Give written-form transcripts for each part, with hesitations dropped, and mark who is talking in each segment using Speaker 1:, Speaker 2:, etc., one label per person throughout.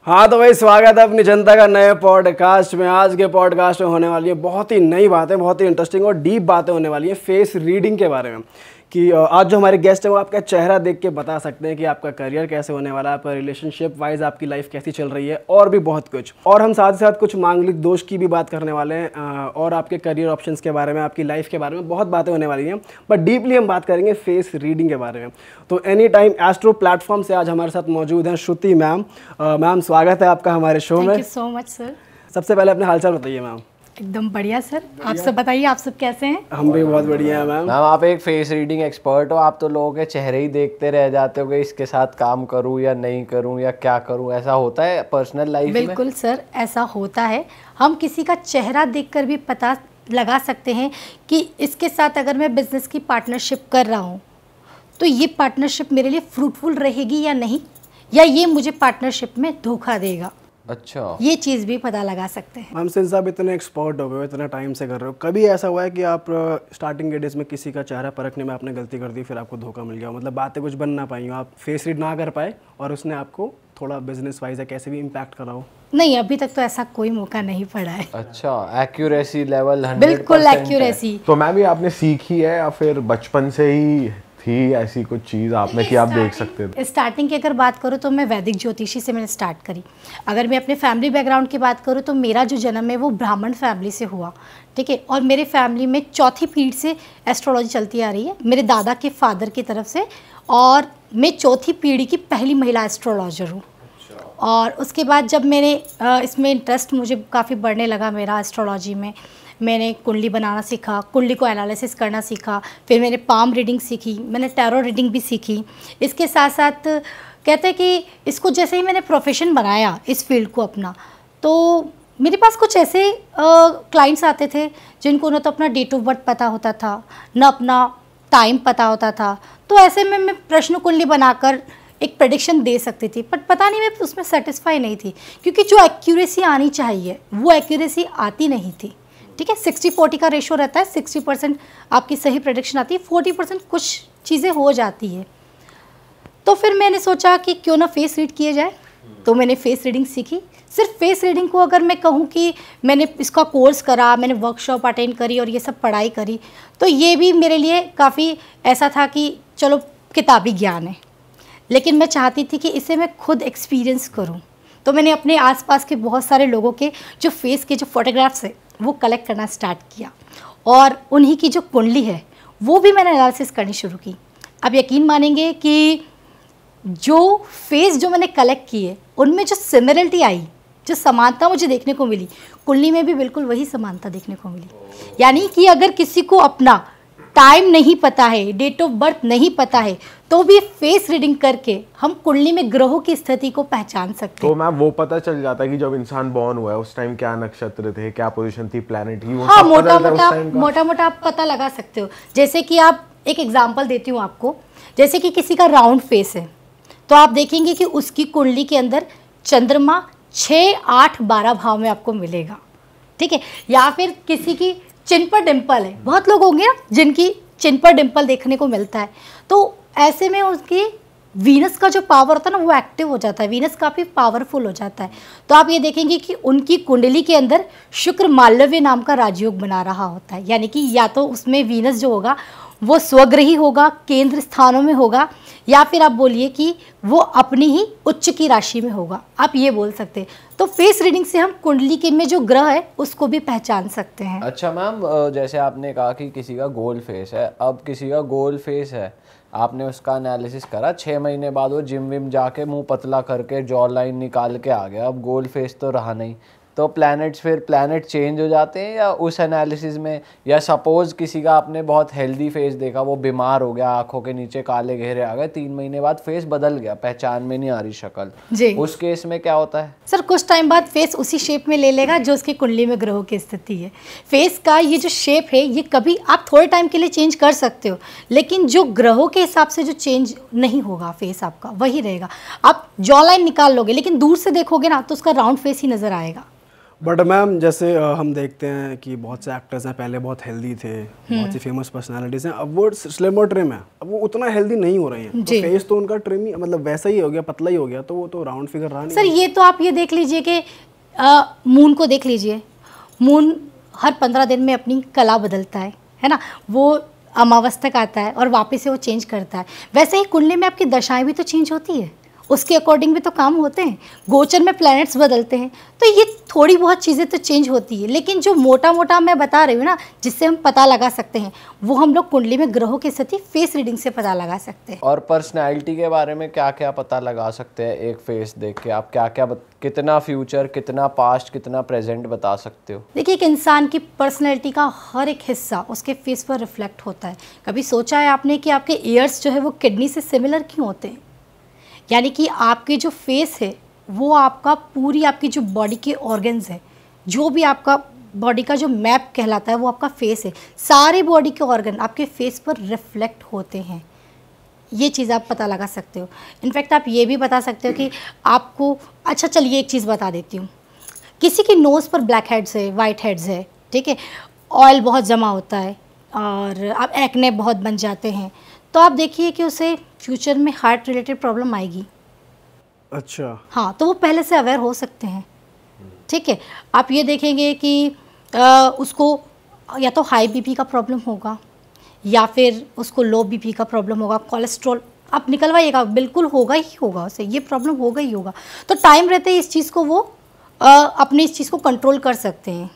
Speaker 1: हाँ तो भाई स्वागत है अपनी जनता का नए पॉडकास्ट में। आज के पॉडकास्ट में होने वाली है बहुत ही नई बातें, बहुत ही इंटरेस्टिंग और डीप बातें होने वाली हैं फेस रीडिंग के बारे में। कि आज जो हमारे गेस्ट हैं वो आपका चेहरा देख के बता सकते हैं कि आपका करियर कैसे होने वाला है, आपका रिलेशनशिप वाइज आपकी लाइफ कैसी चल रही है और भी बहुत कुछ। और हम साथ ही साथ कुछ मांगलिक दोष की भी बात करने वाले हैं और आपके करियर ऑप्शंस के बारे में, आपकी लाइफ के बारे में बहुत बातें होने वाली हैं। बट डीपली हम बात करेंगे फेस रीडिंग के बारे में। तो एनी टाइम एस्ट्रो प्लेटफॉर्म से आज हमारे साथ मौजूद हैं श्रुति मैम। मैम स्वागत है आपका हमारे शो में।
Speaker 2: Thank you so much sir.
Speaker 1: सबसे पहले अपने हालचाल बताइए मैम।
Speaker 2: एकदम बढ़िया सर, आप सब बताइए, आप सब कैसे हैं?
Speaker 1: हम भी बहुत बढ़िया हैं मैम।
Speaker 3: मैम आप एक फेस रीडिंग एक्सपर्ट हो, आप तो लोगों के चेहरे ही देखते रह जाते हो कि इसके साथ काम करूं या नहीं करूं या क्या करूं, ऐसा होता है पर्सनल लाइफ में?
Speaker 2: बिल्कुल सर, ऐसा होता है। हम किसी का चेहरा देखकर भी पता लगा सकते हैं कि इसके साथ अगर मैं बिजनेस की पार्टनरशिप कर रहा हूँ तो ये पार्टनरशिप मेरे लिए फ्रूटफुल रहेगी या नहीं, या ये मुझे पार्टनरशिप में धोखा देगा।
Speaker 3: अच्छा,
Speaker 2: ये चीज़ भी पता लगा सकते हैं।
Speaker 1: मैम सिंस आप इतने एक्सपर्ट हो गए हो, इतना टाइम से कर रहे हो, कभी ऐसा हुआ है कि आप स्टार्टिंग के डेज में किसी का चेहरा परखने में आपने गलती कर दी फिर आपको धोखा मिल गया, मतलब बातें कुछ बन ना पाई हो, आप फेस रीड ना कर पाए और उसने आपको थोड़ा बिजनेस वाइज या कैसे भी इम्पैक्ट करा हो?
Speaker 2: नहीं, अभी तक तो ऐसा कोई मौका नहीं पड़ा है।
Speaker 3: अच्छा, एक्यूरेसी लेवल 100%?
Speaker 2: बिल्कुल एक्यूरेसी।
Speaker 4: तो मैम ये आपने सीखी है या फिर बचपन से ही थी ऐसी कुछ चीज़ आपने कि आप देख सकते थे?
Speaker 2: स्टार्टिंग की अगर बात करूँ तो मैं वैदिक ज्योतिषी से मैंने स्टार्ट करी। अगर मैं अपने फैमिली बैकग्राउंड की बात करूँ तो मेरा जो जन्म है वो ब्राह्मण फैमिली से हुआ, ठीक है। और मेरे फैमिली में चौथी पीढ़ी से एस्ट्रोलॉजी चलती आ रही है, मेरे दादा के फादर की तरफ से, और मैं चौथी पीढ़ी की पहली महिला एस्ट्रोलॉजर हूँ। और उसके बाद जब मैंने इसमें इंटरेस्ट मुझे काफ़ी बढ़ने लगा मेरा एस्ट्रोलॉजी में, मैंने कुंडली बनाना सीखा, कुंडली को एनालिसिस करना सीखा, फिर मैंने पाम रीडिंग सीखी, मैंने टैरो रीडिंग भी सीखी। इसके साथ साथ कहते हैं कि इसको जैसे ही मैंने प्रोफेशन बनाया इस फील्ड को अपना, तो मेरे पास कुछ ऐसे क्लाइंट्स आते थे जिनको न तो अपना डेट ऑफ बर्थ पता होता था, न अपना टाइम पता होता था। तो ऐसे में मैं प्रश्न कुंडली बनाकर एक प्रेडिक्शन दे सकती थी, बट पता नहीं मैं उसमें सेटिस्फाई नहीं थी, क्योंकि जो एक्यूरेसी आनी चाहिए वो एक्यूरेसी आती नहीं थी, ठीक है। 60-40 का रेशो रहता है, 60% आपकी सही प्रेडिक्शन आती है, 40% कुछ चीज़ें हो जाती है। तो फिर मैंने सोचा कि क्यों ना फेस रीड किया जाए, तो मैंने फेस रीडिंग सीखी। सिर्फ फेस रीडिंग को अगर मैं कहूँ कि मैंने इसका कोर्स करा, मैंने वर्कशॉप अटेंड करी और ये सब पढ़ाई करी, तो ये भी मेरे लिए काफ़ी ऐसा था कि चलो किताबी ज्ञान है, लेकिन मैं चाहती थी कि इसे मैं खुद एक्सपीरियंस करूं। तो मैंने अपने आसपास के बहुत सारे लोगों के जो फेस के जो फोटोग्राफ्स है वो कलेक्ट करना स्टार्ट किया, और उन्हीं की जो कुंडली है वो भी मैंने एनालिसिस करनी शुरू की। अब यकीन मानेंगे कि जो फेस जो मैंने कलेक्ट किए उनमें जो सिमिलरिटी आई, जो समानता मुझे देखने को मिली, कुंडली में भी बिल्कुल वही समानता देखने को मिली। यानी कि अगर किसी को अपना टाइम नहीं पता है, डेट ऑफ बर्थ नहीं पता है, तो भी फेस रीडिंग करके हम कुंडली में ग्रहों की स्थिति को पहचान सकते हैं।
Speaker 4: तो मैम वो पता चल जाता है कि जब इंसान बॉर्न हुआ है उस टाइम क्या नक्षत्र थे, क्या पोजीशन थी प्लैनेट की, वो
Speaker 2: हाँ,
Speaker 4: सब पता चलता है उस टाइम का?
Speaker 2: मोटा आप पता लगा सकते हो। जैसे कि आप एक एग्जांपल देती हूँ आपको, जैसे कि किसी का राउंड फेस है तो आप देखेंगे कि उसकी कुंडली के अंदर चंद्रमा 6, 8, 12 भाव में आपको मिलेगा, ठीक है। या फिर किसी की चिन पर डिम्पल है, बहुत लोग होंगे ना जिनकी चिन पर डिम्पल देखने को मिलता है, तो ऐसे में उसकी वीनस का जो पावर होता है ना वो एक्टिव हो जाता है, वीनस काफ़ी पावरफुल हो जाता है। तो आप ये देखेंगे कि उनकी कुंडली के अंदर शुक्र मालव्य नाम का राजयोग बना रहा होता है, यानी कि या तो उसमें वीनस जो होगा वो स्वग्रही होगा, केंद्र स्थानों में होगा, या फिर आप बोलिए कि वो अपनी ही उच्च की राशि में होगा, आप ये बोल सकते हैं। तो फेस रीडिंग से हम कुंडली के में जो ग्रह है उसको भी पहचान सकते हैं।
Speaker 3: अच्छा मैम, जैसे आपने कहा कि किसी का गोल फेस है, अब किसी का गोल फेस है, आपने उसका एनालिसिस करा, 6 महीने बाद वो जिम विम जाके मुंह पतला करके जॉ लाइन निकाल के आ गया, अब गोल फेस तो रहा नहीं, तो प्लैनेट चेंज हो जाते हैं या उस एनालिसिस में? या सपोज किसी का आपने बहुत हेल्दी फेस देखा, वो बीमार हो गया, आंखों के नीचे काले घेरे आ गए, 3 महीने बाद फेस बदल गया, पहचान में नहीं आ रही शक्ल
Speaker 2: जी,
Speaker 3: उस केस में क्या होता है?
Speaker 2: सर कुछ टाइम बाद फेस उसी शेप में ले लेगा जो उसकी कुंडली में ग्रहों की स्थिति है। फेस का ये जो शेप है ये कभी आप थोड़े टाइम के लिए चेंज कर सकते हो, लेकिन जो ग्रहों के हिसाब से जो चेंज नहीं होगा फेस आपका वही रहेगा। आप जॉ लाइन निकाल लोगे लेकिन दूर से देखोगे ना तो उसका राउंड फेस ही नजर आएगा।
Speaker 1: बट मैम जैसे हम देखते हैं कि बहुत से एक्टर्स हैं पहले बहुत हेल्दी थे, बहुत सी फेमस पर्सनालिटीज हैं, अब वो स्लिम और ट्रिम है, अब वो उतना हेल्दी नहीं हो रही हैं, तो फेस तो उनका ट्रिम ही मतलब वैसा ही हो गया, पतला ही हो गया, तो वो तो राउंड फिगर रहा नहीं।
Speaker 2: सर ये तो आप ये देख लीजिए कि मून को देख लीजिए, मून हर 15 दिन में अपनी कला बदलता है ना, वो अमावस तक आता है और वापस से वो चेंज करता है। वैसे ही कुंडली में आपकी दशाएं भी तो चेंज होती है, उसके अकॉर्डिंग भी तो काम होते हैं, गोचर में प्लैनेट्स बदलते हैं, तो ये थोड़ी बहुत चीज़ें तो चेंज होती है। लेकिन जो मोटा मोटा मैं बता रही हूँ ना, जिससे हम पता लगा सकते हैं, वो हम लोग कुंडली में ग्रहों की स्थिति फेस रीडिंग से पता लगा सकते हैं।
Speaker 3: और पर्सनैलिटी के बारे में क्या क्या पता लगा सकते हैं एक फेस देख के? आप क्या क्या कितना फ्यूचर, कितना पास्ट, कितना प्रेजेंट बता सकते हो?
Speaker 2: देखिए, एक इंसान की पर्सनैलिटी का हर एक हिस्सा उसके फेस पर रिफ्लेक्ट होता है। कभी सोचा है आपने कि आपके ईयर्स जो है वो किडनी से सिमिलर क्यों होते हैं? यानी कि आपके जो फेस है वो आपका पूरी आपकी जो बॉडी के ऑर्गन्स है, जो भी आपका बॉडी का जो मैप कहलाता है वो आपका फेस है। सारे बॉडी के ऑर्गन आपके फेस पर रिफ्लेक्ट होते हैं, ये चीज़ आप पता लगा सकते हो। इनफैक्ट आप ये भी बता सकते हो कि आपको, अच्छा चलिए एक चीज़ बता देती हूँ, किसी की नोज़ पर ब्लैक हेड्स है, वाइट हेड्स है, ठीक है, ऑयल बहुत जमा होता है और आप एक्ने बहुत बन जाते हैं, तो आप देखिए कि उसे फ्यूचर में हार्ट रिलेटेड प्रॉब्लम आएगी।
Speaker 1: अच्छा,
Speaker 2: हाँ, तो वो पहले से अवेयर हो सकते हैं, ठीक है। आप ये देखेंगे कि उसको या तो हाई बीपी का प्रॉब्लम होगा या फिर उसको लो बीपी का प्रॉब्लम होगा, कोलेस्ट्रॉल आप निकलवाइएगा, बिल्कुल होगा ही होगा, उसे ये प्रॉब्लम होगा ही होगा। तो टाइम रहते ही इस चीज़ को वो अपनी इस चीज़ को कंट्रोल कर सकते हैं।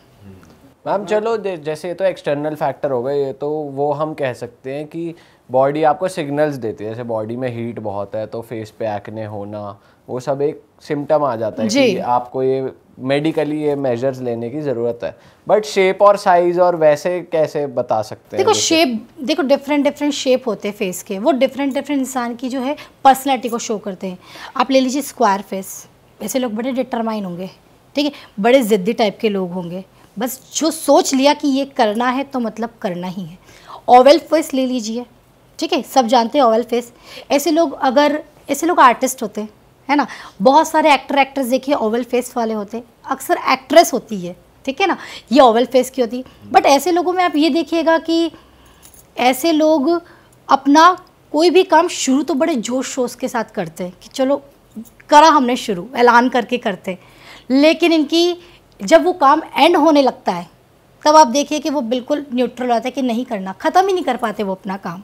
Speaker 3: मैम चलो जैसे ये तो एक्सटर्नल फैक्टर हो गए, ये तो वो हम कह सकते हैं कि बॉडी आपको सिग्नल्स देती है, जैसे बॉडी में हीट बहुत है तो फेस पे एक्ने होना, वो सब एक सिम्टम आ जाता है कि आपको ये मेडिकली ये मेजर्स लेने की ज़रूरत है। बट शेप और साइज और वैसे कैसे बता सकते हैं?
Speaker 2: देखो शेप, देखो डिफरेंट शेप होते हैं फेस के, वो डिफरेंट इंसान की जो है पर्सनैलिटी को शो करते हैं। आप ले लीजिए स्क्वायर फेस, ऐसे लोग बड़े डिटरमाइन होंगे, ठीक है, बड़े ज़िद्दी टाइप के लोग होंगे, बस जो सोच लिया कि ये करना है तो मतलब करना ही है। ओवल फेस ले लीजिए, ठीक है, सब जानते हैं ओवल फेस, ऐसे लोग आर्टिस्ट होते हैं, है ना। बहुत सारे एक्ट्रेस देखिए ओवल फेस वाले होते हैं, अक्सर एक्ट्रेस होती है, ठीक है ना, ये ओवल फेस की होती है। बट ऐसे लोगों में आप ये देखिएगा कि ऐसे लोग अपना कोई भी काम शुरू तो बड़े जोश शोश के साथ करते हैं कि चलो करा हमने शुरू, ऐलान करके करते, लेकिन इनकी जब वो काम एंड होने लगता है तब आप देखिए कि वो बिल्कुल न्यूट्रल होता है कि नहीं करना, ख़त्म ही नहीं कर पाते वो अपना काम।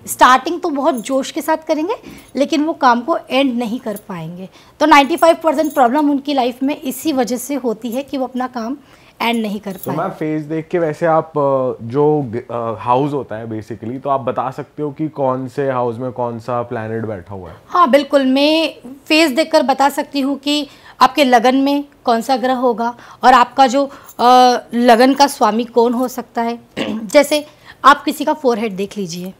Speaker 2: स्टार्टिंग तो बहुत जोश के साथ करेंगे लेकिन वो काम को एंड नहीं कर पाएंगे। तो 95% प्रॉब्लम उनकी लाइफ में इसी वजह से होती है कि वो अपना काम एंड नहीं कर पाए।
Speaker 4: तो मैं फेस देख के वैसे आप जो हाउस होता है बेसिकली, तो आप बता सकते हो कि कौन से हाउस में कौन सा प्लैनेट बैठा हुआ है?
Speaker 2: हाँ बिल्कुल, मैं फेस देखकर बता सकती हूँ कि आपके लगन में कौन सा ग्रह होगा और आपका जो लगन का स्वामी कौन हो सकता है। जैसे आप किसी का फोरहेड देख लीजिए,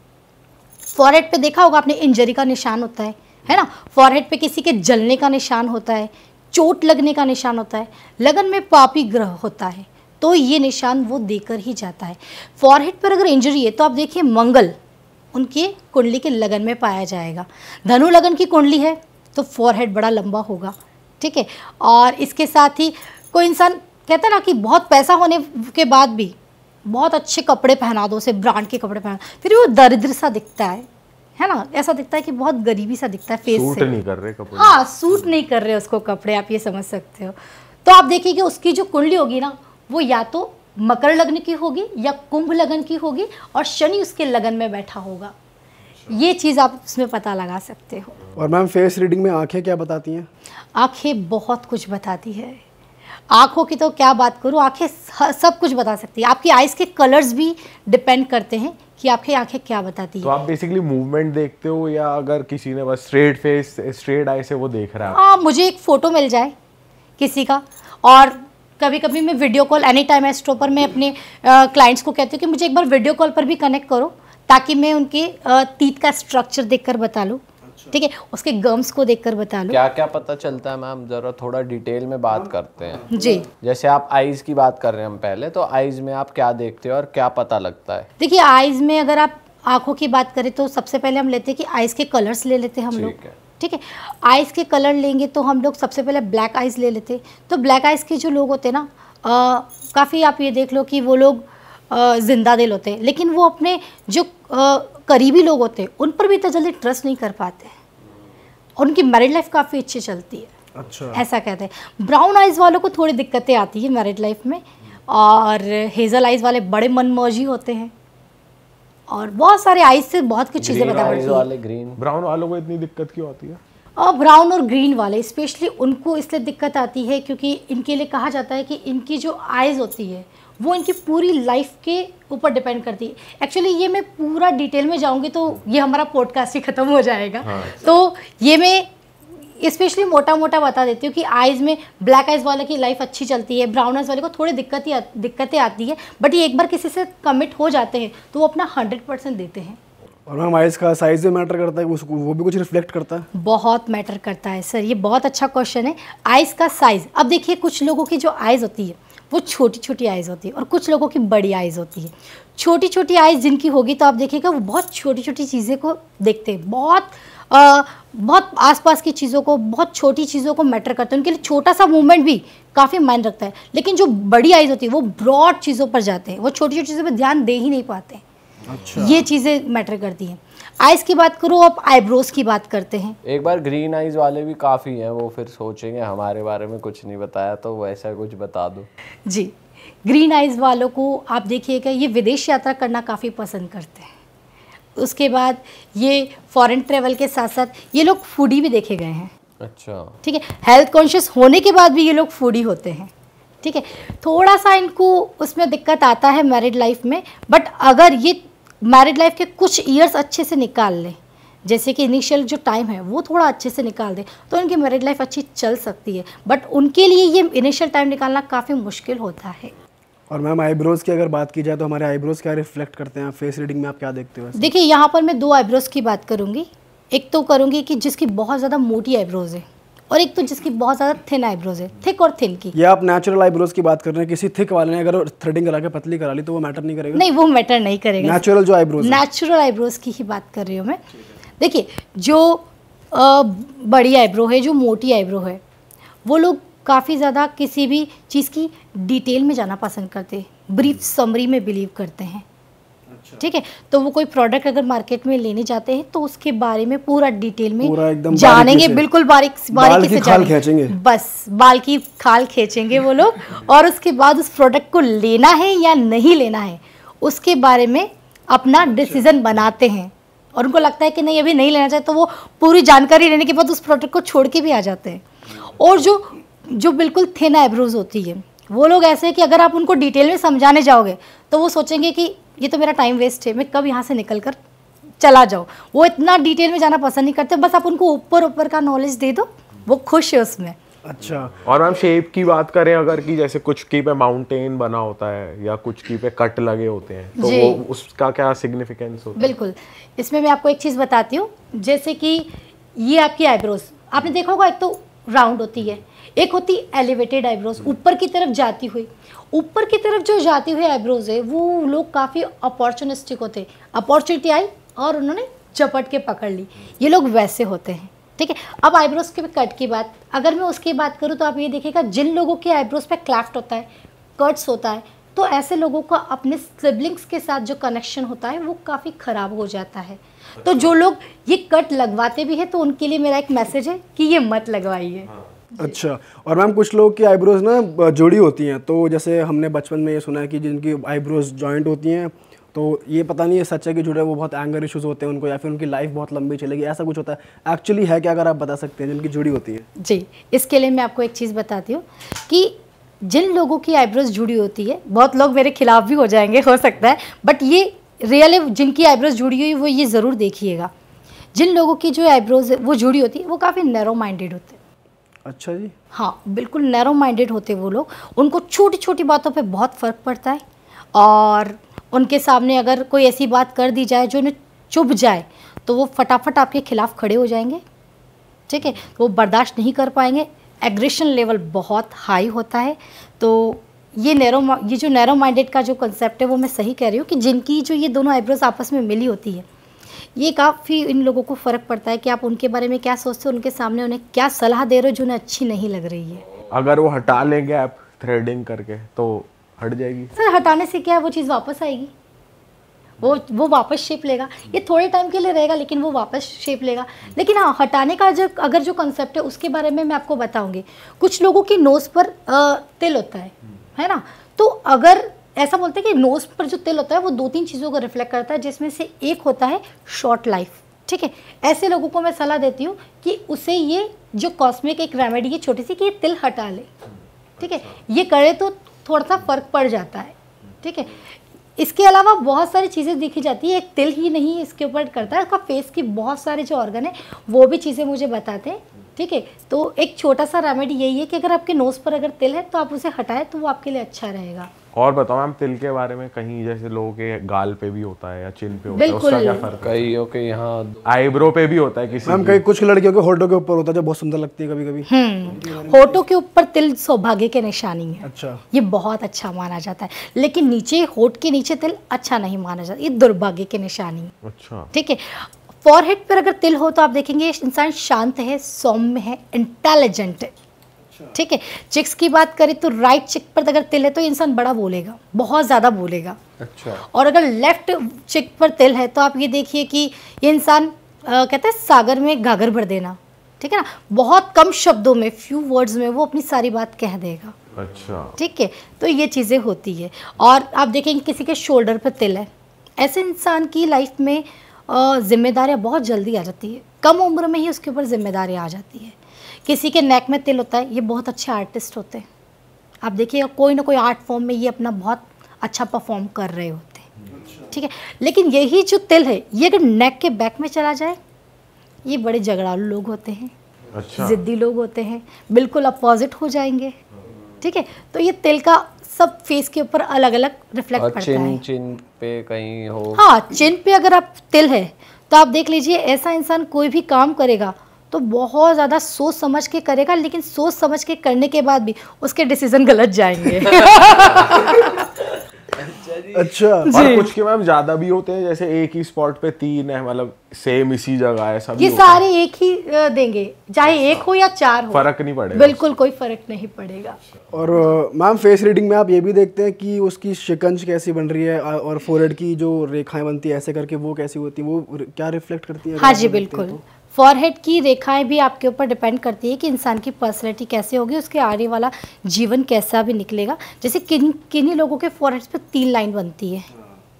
Speaker 2: फोरहेड पे देखा होगा आपने इंजरी का निशान होता है ना, फोरहेड पे किसी के जलने का निशान होता है, चोट लगने का निशान होता है, लगन में पापी ग्रह होता है तो ये निशान वो देकर ही जाता है। फोरहेड पर अगर इंजरी है तो आप देखिए मंगल उनके कुंडली के लगन में पाया जाएगा। धनु लगन की कुंडली है तो फोरहेड बड़ा लंबा होगा, ठीक है। और इसके साथ ही कोई इंसान कहता है ना कि बहुत पैसा होने के बाद भी बहुत अच्छे कपड़े पहना दो, उसे ब्रांड के कपड़े पहना, फिर वो दरिद्र सा दिखता है ना, ऐसा दिखता है कि बहुत गरीबी सा दिखता है फेस से,
Speaker 4: सूट नहीं कर रहे कपड़े,
Speaker 2: हाँ सूट नहीं कर रहे उसको कपड़े, आप ये समझ सकते हो। तो आप देखिए कि उसकी जो कुंडली होगी ना वो या तो मकर लग्न की होगी या कुंभ लगन की होगी और शनि उसके लगन में बैठा होगा, ये चीज़ आप उसमें पता लगा सकते हो।
Speaker 1: और मैम फेस रीडिंग में आंखें क्या बताती हैं?
Speaker 2: आंखें बहुत कुछ बताती है, आँखों की तो क्या बात करूँ, आंखें सब कुछ बता सकती है। आपकी आइज़ के कलर्स भी डिपेंड करते हैं कि आपकी आंखें क्या बताती है।
Speaker 4: तो आप बेसिकली मूवमेंट देखते हो या अगर किसी ने बस स्ट्रेट फेस स्ट्रेट आई से वो देख रहा है?
Speaker 2: हाँ, मुझे एक फ़ोटो मिल जाए किसी का, और कभी कभी मैं video call any time astro पर मैं अपने क्लाइंट्स को कहती हूँ कि मुझे एक बार वीडियो कॉल पर भी कनेक्ट करो ताकि मैं उनके तीत का स्ट्रक्चर देखकर बता लूँ, ठीक है, उसके गम्स को देखकर बता लो।
Speaker 3: क्या क्या पता चलता है मैम, जरा थोड़ा डिटेल में बात करते हैं
Speaker 2: जी।
Speaker 3: जैसे आप आईज की बात कर रहे हैं हम पहले, तो आईज में आप क्या देखते हो और क्या पता लगता है?
Speaker 2: देखिए आईज में अगर आप आंखों की बात करें तो सबसे पहले हम लेते हैं कि आईज के कलर्स ले लेते हैं हम लोग, ठीक है। आईज के कलर लेंगे तो हम लोग सबसे पहले ब्लैक आईज ले लेते हैं। तो ब्लैक आईज के जो लोग होते हैं ना काफ़ी आप ये देख लो कि वो लोग जिंदा दिल होते हैं, लेकिन वो अपने जो करीबी लोग होते हैं उन पर भी इतना जल्दी ट्रस्ट नहीं कर पाते हैं। उनकी मैरिड लाइफ काफ़ी अच्छी चलती है।
Speaker 1: अच्छा,
Speaker 2: ऐसा कहते हैं। ब्राउन आइज़ वालों को थोड़ी दिक्कतें आती है मैरिड लाइफ में, और हेज़ल आइज़ वाले बड़े मनमौजी होते हैं, और बहुत सारे आइज़ से बहुत कुछ चीज़ें बता पड़ती है।
Speaker 3: ग्रीन
Speaker 4: ब्राउन वालों को इतनी दिक्कत क्यों आती है?
Speaker 2: और ब्राउन और ग्रीन वाले स्पेशली उनको इसलिए दिक्कत आती है क्योंकि इनके लिए कहा जाता है कि इनकी जो आइज़ होती है वो इनकी पूरी लाइफ के ऊपर डिपेंड करती है। एक्चुअली ये मैं पूरा डिटेल में जाऊंगी तो ये हमारा पॉडकास्ट ही ख़त्म हो जाएगा। तो ये मैं स्पेशली मोटा मोटा बता देती हूँ कि आइज़ में ब्लैक आइज़ वाले की लाइफ अच्छी चलती है, ब्राउन आइज़ वाले को थोड़ी दिक्कतें आती है, बट ये एक बार किसी से कमिट हो जाते हैं तो वो अपना 100% देते हैं।
Speaker 1: और मैम आइज़ का साइज़ भी मैटर करता है, उसको वो भी कुछ रिफ्लेक्ट करता है?
Speaker 2: बहुत मैटर करता है सर, ये बहुत अच्छा क्वेश्चन है। आइज़ का साइज़, अब देखिए कुछ लोगों की जो आइज़ होती है वो छोटी छोटी आइज़ होती है और कुछ लोगों की बड़ी आइज़ होती है। छोटी छोटी आइज़ जिनकी होगी तो आप देखिएगा वो बहुत छोटी छोटी चीज़ें को देखते हैं, बहुत आसपास की चीज़ों को, बहुत छोटी चीज़ों को मैटर करते हैं। उनके लिए छोटा सा मूवमेंट भी काफ़ी मायने रखता है। लेकिन जो बड़ी आइज़ होती है वो ब्रॉड चीज़ों पर जाते हैं, वो छोटी छोटी चीज़ों पर ध्यान दे ही नहीं पाते।
Speaker 1: अच्छा,
Speaker 2: ये चीज़ें मैटर करती हैं। आइज़ की बात करो, अब आईब्रोज की बात करते हैं।
Speaker 3: एक बार ग्रीन आइज वाले भी काफ़ी हैं, वो फिर सोचेंगे हमारे बारे में कुछ नहीं बताया, तो वैसा कुछ बता दो।
Speaker 2: जी, ग्रीन आइज़ वालों को आप देखिएगा ये विदेश यात्रा करना काफ़ी पसंद करते हैं। उसके बाद ये फॉरेन ट्रेवल के साथ साथ ये लोग फूडी भी देखे गए हैं।
Speaker 3: अच्छा,
Speaker 2: ठीक है, हेल्थ कॉन्शियस होने के बाद भी ये लोग फूडी होते हैं। ठीक है, थोड़ा सा इनको उसमें दिक्कत आता है मैरिड लाइफ में, बट अगर ये मैरिड लाइफ के कुछ ईयर्स अच्छे से निकाल लें, जैसे कि इनिशियल जो टाइम है वो थोड़ा अच्छे से निकाल दें तो इनकी मैरिड लाइफ अच्छी चल सकती है, बट उनके लिए ये इनिशियल टाइम निकालना काफ़ी मुश्किल होता है।
Speaker 1: और मैम आईब्रोज़ की अगर बात की जाए तो हमारे आईब्रोज़ क्या रिफ्लेक्ट करते हैं? फेस रीडिंग में आप क्या देखते हो?
Speaker 2: देखिए, यहाँ पर मैं 2 आईब्रोज़ की बात करूँगी। एक तो करूँगी कि जिसकी बहुत ज़्यादा मोटी आईब्रोज़ है, और एक तो जिसकी बहुत ज़्यादा थिन आईब्रोज़ है, थिक और थिन की।
Speaker 1: ये आप नेचुरल आईब्रोज़ की बात कर रहे हैं, किसी थिक वाले ने अगर थ्रेडिंग करा के पतली करा ली तो वो मैटर नहीं करेगा?
Speaker 2: नहीं, वो मैटर नहीं करेगा।
Speaker 1: नेचुरल जो आईब्रोज़,
Speaker 2: नेचुरल आईब्रोज़ की ही बात कर रही हूँ मैं। देखिए, जो बड़ी आईब्रो है, जो मोटी आईब्रो है, वो लोग काफ़ी ज़्यादा किसी भी चीज़ की डिटेल में जाना पसंद करते हैं, ब्रीफ समरी में बिलीव करते हैं। ठीक है, तो वो कोई प्रोडक्ट अगर मार्केट में लेने जाते हैं तो उसके बारे में पूरा डिटेल में
Speaker 1: पूरा एकदम
Speaker 2: जानेंगे, बिल्कुल बारीकी से
Speaker 1: जानेंगे।
Speaker 2: बस बाल की खाल खींचेंगे वो लोग, और उसके बाद उस प्रोडक्ट को लेना है या नहीं लेना है उसके बारे में अपना डिसीजन बनाते हैं। और उनको लगता है कि नहीं, अभी नहीं लेना चाहिए, तो वो पूरी जानकारी लेने के बाद उस प्रोडक्ट को छोड़ के भी आ जाते हैं। और जो बिल्कुल थिन आईब्रोज होती है, वो लोग ऐसे हैं कि अगर आप उनको डिटेल में समझाने जाओगे तो वो सोचेंगे कि ये तो मेरा टाइम वेस्ट है, मैं कब यहाँ से निकल कर चला जाऊँ। वो इतना डिटेल में जाना पसंद नहीं करते, बस आप उनको ऊपर का नॉलेज दे दो, वो खुश है उसमें।
Speaker 1: अच्छा,
Speaker 4: और मैम शेप की बात करें अगर, कि जैसे कुछ की पे माउंटेन बना होता है या कुछ की पे कट लगे होते हैं, तो वो उसका क्या सिग्निफिकेंस होता है?
Speaker 2: बिल्कुल, इसमें मैं आपको एक चीज़ बताती हूँ। जैसे कि ये आपकी आईब्रोज आपने देखा होगा, एक तो राउंड होती है, एक होती एलिवेटेड आईब्रोज, ऊपर की तरफ जाती हुई। ऊपर की तरफ जो जाती हुई आईब्रोज है वो लोग काफ़ी अपॉर्चुनिस्टिक होते हैं, अपॉर्चुनिटी आई और उन्होंने झपट के पकड़ ली, ये लोग वैसे होते हैं। ठीक है, अब आईब्रोज के कट की बात अगर मैं उसकी बात करूँ तो आप ये देखिएगा, जिन लोगों के आईब्रोज पे क्लैफ्ट होता है, कट्स होता है, तो ऐसे लोगों का अपने सिबलिंग्स के साथ जो कनेक्शन होता है वो काफ़ी ख़राब हो जाता है। तो जो लोग ये कट लगवाते भी हैं तो उनके लिए मेरा एक मैसेज है कि ये मत लगवाइए।
Speaker 1: अच्छा, और मैम कुछ लोग की आईब्रोज ना जुड़ी होती हैं, तो जैसे हमने बचपन में ये सुना है कि जिनकी आईब्रोज जॉइंट होती हैं, तो ये पता नहीं है सच है कि जुड़े, वो बहुत एंगर इश्यूज होते हैं उनको, या फिर उनकी लाइफ बहुत लंबी चलेगी, ऐसा कुछ होता है? एक्चुअली है क्या, अगर आप बता सकते हैं जिनकी जुड़ी होती है?
Speaker 2: जी, इसके लिए मैं आपको एक चीज़ बताती हूँ कि जिन लोगों की आईब्रोज जुड़ी होती है, बहुत लोग मेरे खिलाफ भी हो जाएंगे हो सकता है, बट ये रियल है, जिनकी आईब्रोज जुड़ी हुई वो ये ज़रूर देखिएगा, जिन लोगों की जो आईब्रोज वो जुड़ी होती है वो काफ़ी नैरो माइंडेड होते हैं।
Speaker 1: अच्छा जी,
Speaker 2: हाँ, बिल्कुल नैरो माइंडेड होते वो लोग, उनको छोटी छोटी बातों पे बहुत फ़र्क पड़ता है, और उनके सामने अगर कोई ऐसी बात कर दी जाए जो उन्हें चुभ जाए तो वो फटाफट आपके खिलाफ खड़े हो जाएंगे। ठीक है, वो बर्दाश्त नहीं कर पाएंगे, एग्रेशन लेवल बहुत हाई होता है। तो ये जो नैरो माइंडेड का जो कंसेप्ट है वो मैं सही कह रही हूँ कि जिनकी जो ये दोनों आईब्रोज आपस में मिली होती है, ये काफ़ी इन लोगों को फ़र्क पड़ता है कि आप उनके बारे में क्या सोचते हो, उनके सामने उन्हें क्या सलाह दे रहे हो जो उन्हें अच्छी नहीं लग रही है।
Speaker 4: अगर वो हटा लें गैप थ्रेडिंग करके तो हट जाएगी?
Speaker 2: सर हटाने से क्या है, वो चीज़ वापस आएगी, वो वापस शेप लेगा। ये थोड़े टाइम के लिए रहेगा लेकिन वो वापस शेप लेगा। लेकिन हाँ, हटाने का अगर जो कंसेप्ट है उसके बारे में मैं आपको बताऊंगी। कुछ लोगों की नोज़ पर तिल होता है ना, तो अगर ऐसा बोलते हैं कि नोज़ पर जो तिल होता है वो 2-3 चीज़ों को रिफ्लेक्ट करता है, जिसमें से एक होता है शॉर्ट लाइफ। ठीक है, ऐसे लोगों को मैं सलाह देती हूँ कि उसे ये जो कॉस्मेटिक एक रेमेडी है छोटी सी, कि ये तिल हटा ले। ठीक है, ये करे तो थोड़ा सा फ़र्क पड़ जाता है। ठीक है, इसके अलावा बहुत सारी चीज़ें देखी जाती है, एक तिल ही नहीं इसके ऊपर करता है, उसका फेस की बहुत सारे जो ऑर्गन है वो भी चीज़ें मुझे बताते हैं। ठीक है, तो एक छोटा सा रेमेडी यही है कि अगर आपके नोज़ पर अगर तिल है तो आप उसे हटाएं तो वो आपके लिए अच्छा रहेगा।
Speaker 4: और बताओ मैम, तिल के बारे में, कहीं जैसे लोगों के गाल पे भी होता है या चिन पे होता है, उसका क्या फर्क है?
Speaker 3: कई ओके, यहाँ
Speaker 4: आईब्रो पे भी होता है किसी
Speaker 1: मैम, कई कुछ लड़कियों के होठों के ऊपर होता है जो बहुत सुंदर लगती है कभी कभी।
Speaker 2: होठों के ऊपर तिल सौभाग्य के निशानी है।
Speaker 1: अच्छा,
Speaker 2: ये बहुत अच्छा माना जाता है, लेकिन नीचे होठ के नीचे तिल अच्छा नहीं माना जाता, ये दुर्भाग्य की निशानी है।
Speaker 4: अच्छा,
Speaker 2: ठीक है, फॉरहेड पर अगर तिल हो तो आप देखेंगे इंसान शांत है, सौम्य है, इंटेलिजेंट है। ठीक है, चिक्स की बात करें तो राइट चिक पर अगर तिल है तो इंसान बड़ा बोलेगा, बहुत ज़्यादा बोलेगा।
Speaker 3: अच्छा,
Speaker 2: और अगर लेफ्ट चिक पर तिल है तो आप ये देखिए कि ये इंसान कहते हैं सागर में गागर भर देना। ठीक है ना, बहुत कम शब्दों में, फ्यू वर्ड्स में वो अपनी सारी बात कह देगा।
Speaker 4: अच्छा,
Speaker 2: ठीक है, तो ये चीज़ें होती है। और आप देखेंगे किसी के शोल्डर पर तिल है, ऐसे इंसान की लाइफ में जिम्मेदारियाँ बहुत जल्दी आ जाती है, कम उम्र में ही उसके ऊपर जिम्मेदारियाँ आ जाती है। किसी के नेक में तिल होता है, ये बहुत अच्छे आर्टिस्ट होते हैं। आप देखिएगा कोई ना कोई आर्ट फॉर्म में ये अपना बहुत अच्छा परफॉर्म कर रहे होते हैं। ठीक है, लेकिन यही जो तिल है ये अगर नेक के बैक में चला जाए, ये बड़े झगड़ालू लोग होते हैं।
Speaker 4: अच्छा,
Speaker 2: जिद्दी लोग होते हैं, बिल्कुल अपोजिट हो जाएंगे। ठीक है, तो ये तिल का सब फेस के ऊपर अलग अलग रिफ्लेक्ट
Speaker 3: और
Speaker 2: करता है।
Speaker 3: चिन पे कहीं हो,
Speaker 2: हाँ, चिन पे अगर आप तिल है तो आप देख लीजिए ऐसा इंसान कोई भी काम करेगा तो बहुत ज़्यादा सोच समझ के करेगा, लेकिन सोच समझ के करने के बाद भी उसके डिसीजन गलत जाएंगे।
Speaker 1: अच्छा।
Speaker 4: और कुछ के मैम ज्यादा भी होते हैं, जैसे एक ही स्पॉट पे 3 है, मतलब सेम इसी जगह है, सब
Speaker 2: ये सारे एक ही देंगे, चाहे एक हो या 4 हो,
Speaker 4: फर्क नहीं पड़ेगा।
Speaker 2: बिल्कुल कोई फर्क नहीं पड़ेगा।
Speaker 1: और मैम, फेस रीडिंग में आप ये भी देखते हैं कि उसकी शिकंज कैसी बन रही है और फोरहेड की जो रेखाएं बनती है ऐसे करके वो कैसी होती है, वो क्या रिफ्लेक्ट करती है?
Speaker 2: हाँ जी, बिल्कुल। फॉरहेड की रेखाएं भी आपके ऊपर डिपेंड करती है कि इंसान की पर्सनैलिटी कैसे होगी, उसके आगे वाला जीवन कैसा भी निकलेगा। जैसे किन्हीं लोगों के फॉरहेड पे 3 लाइन बनती है।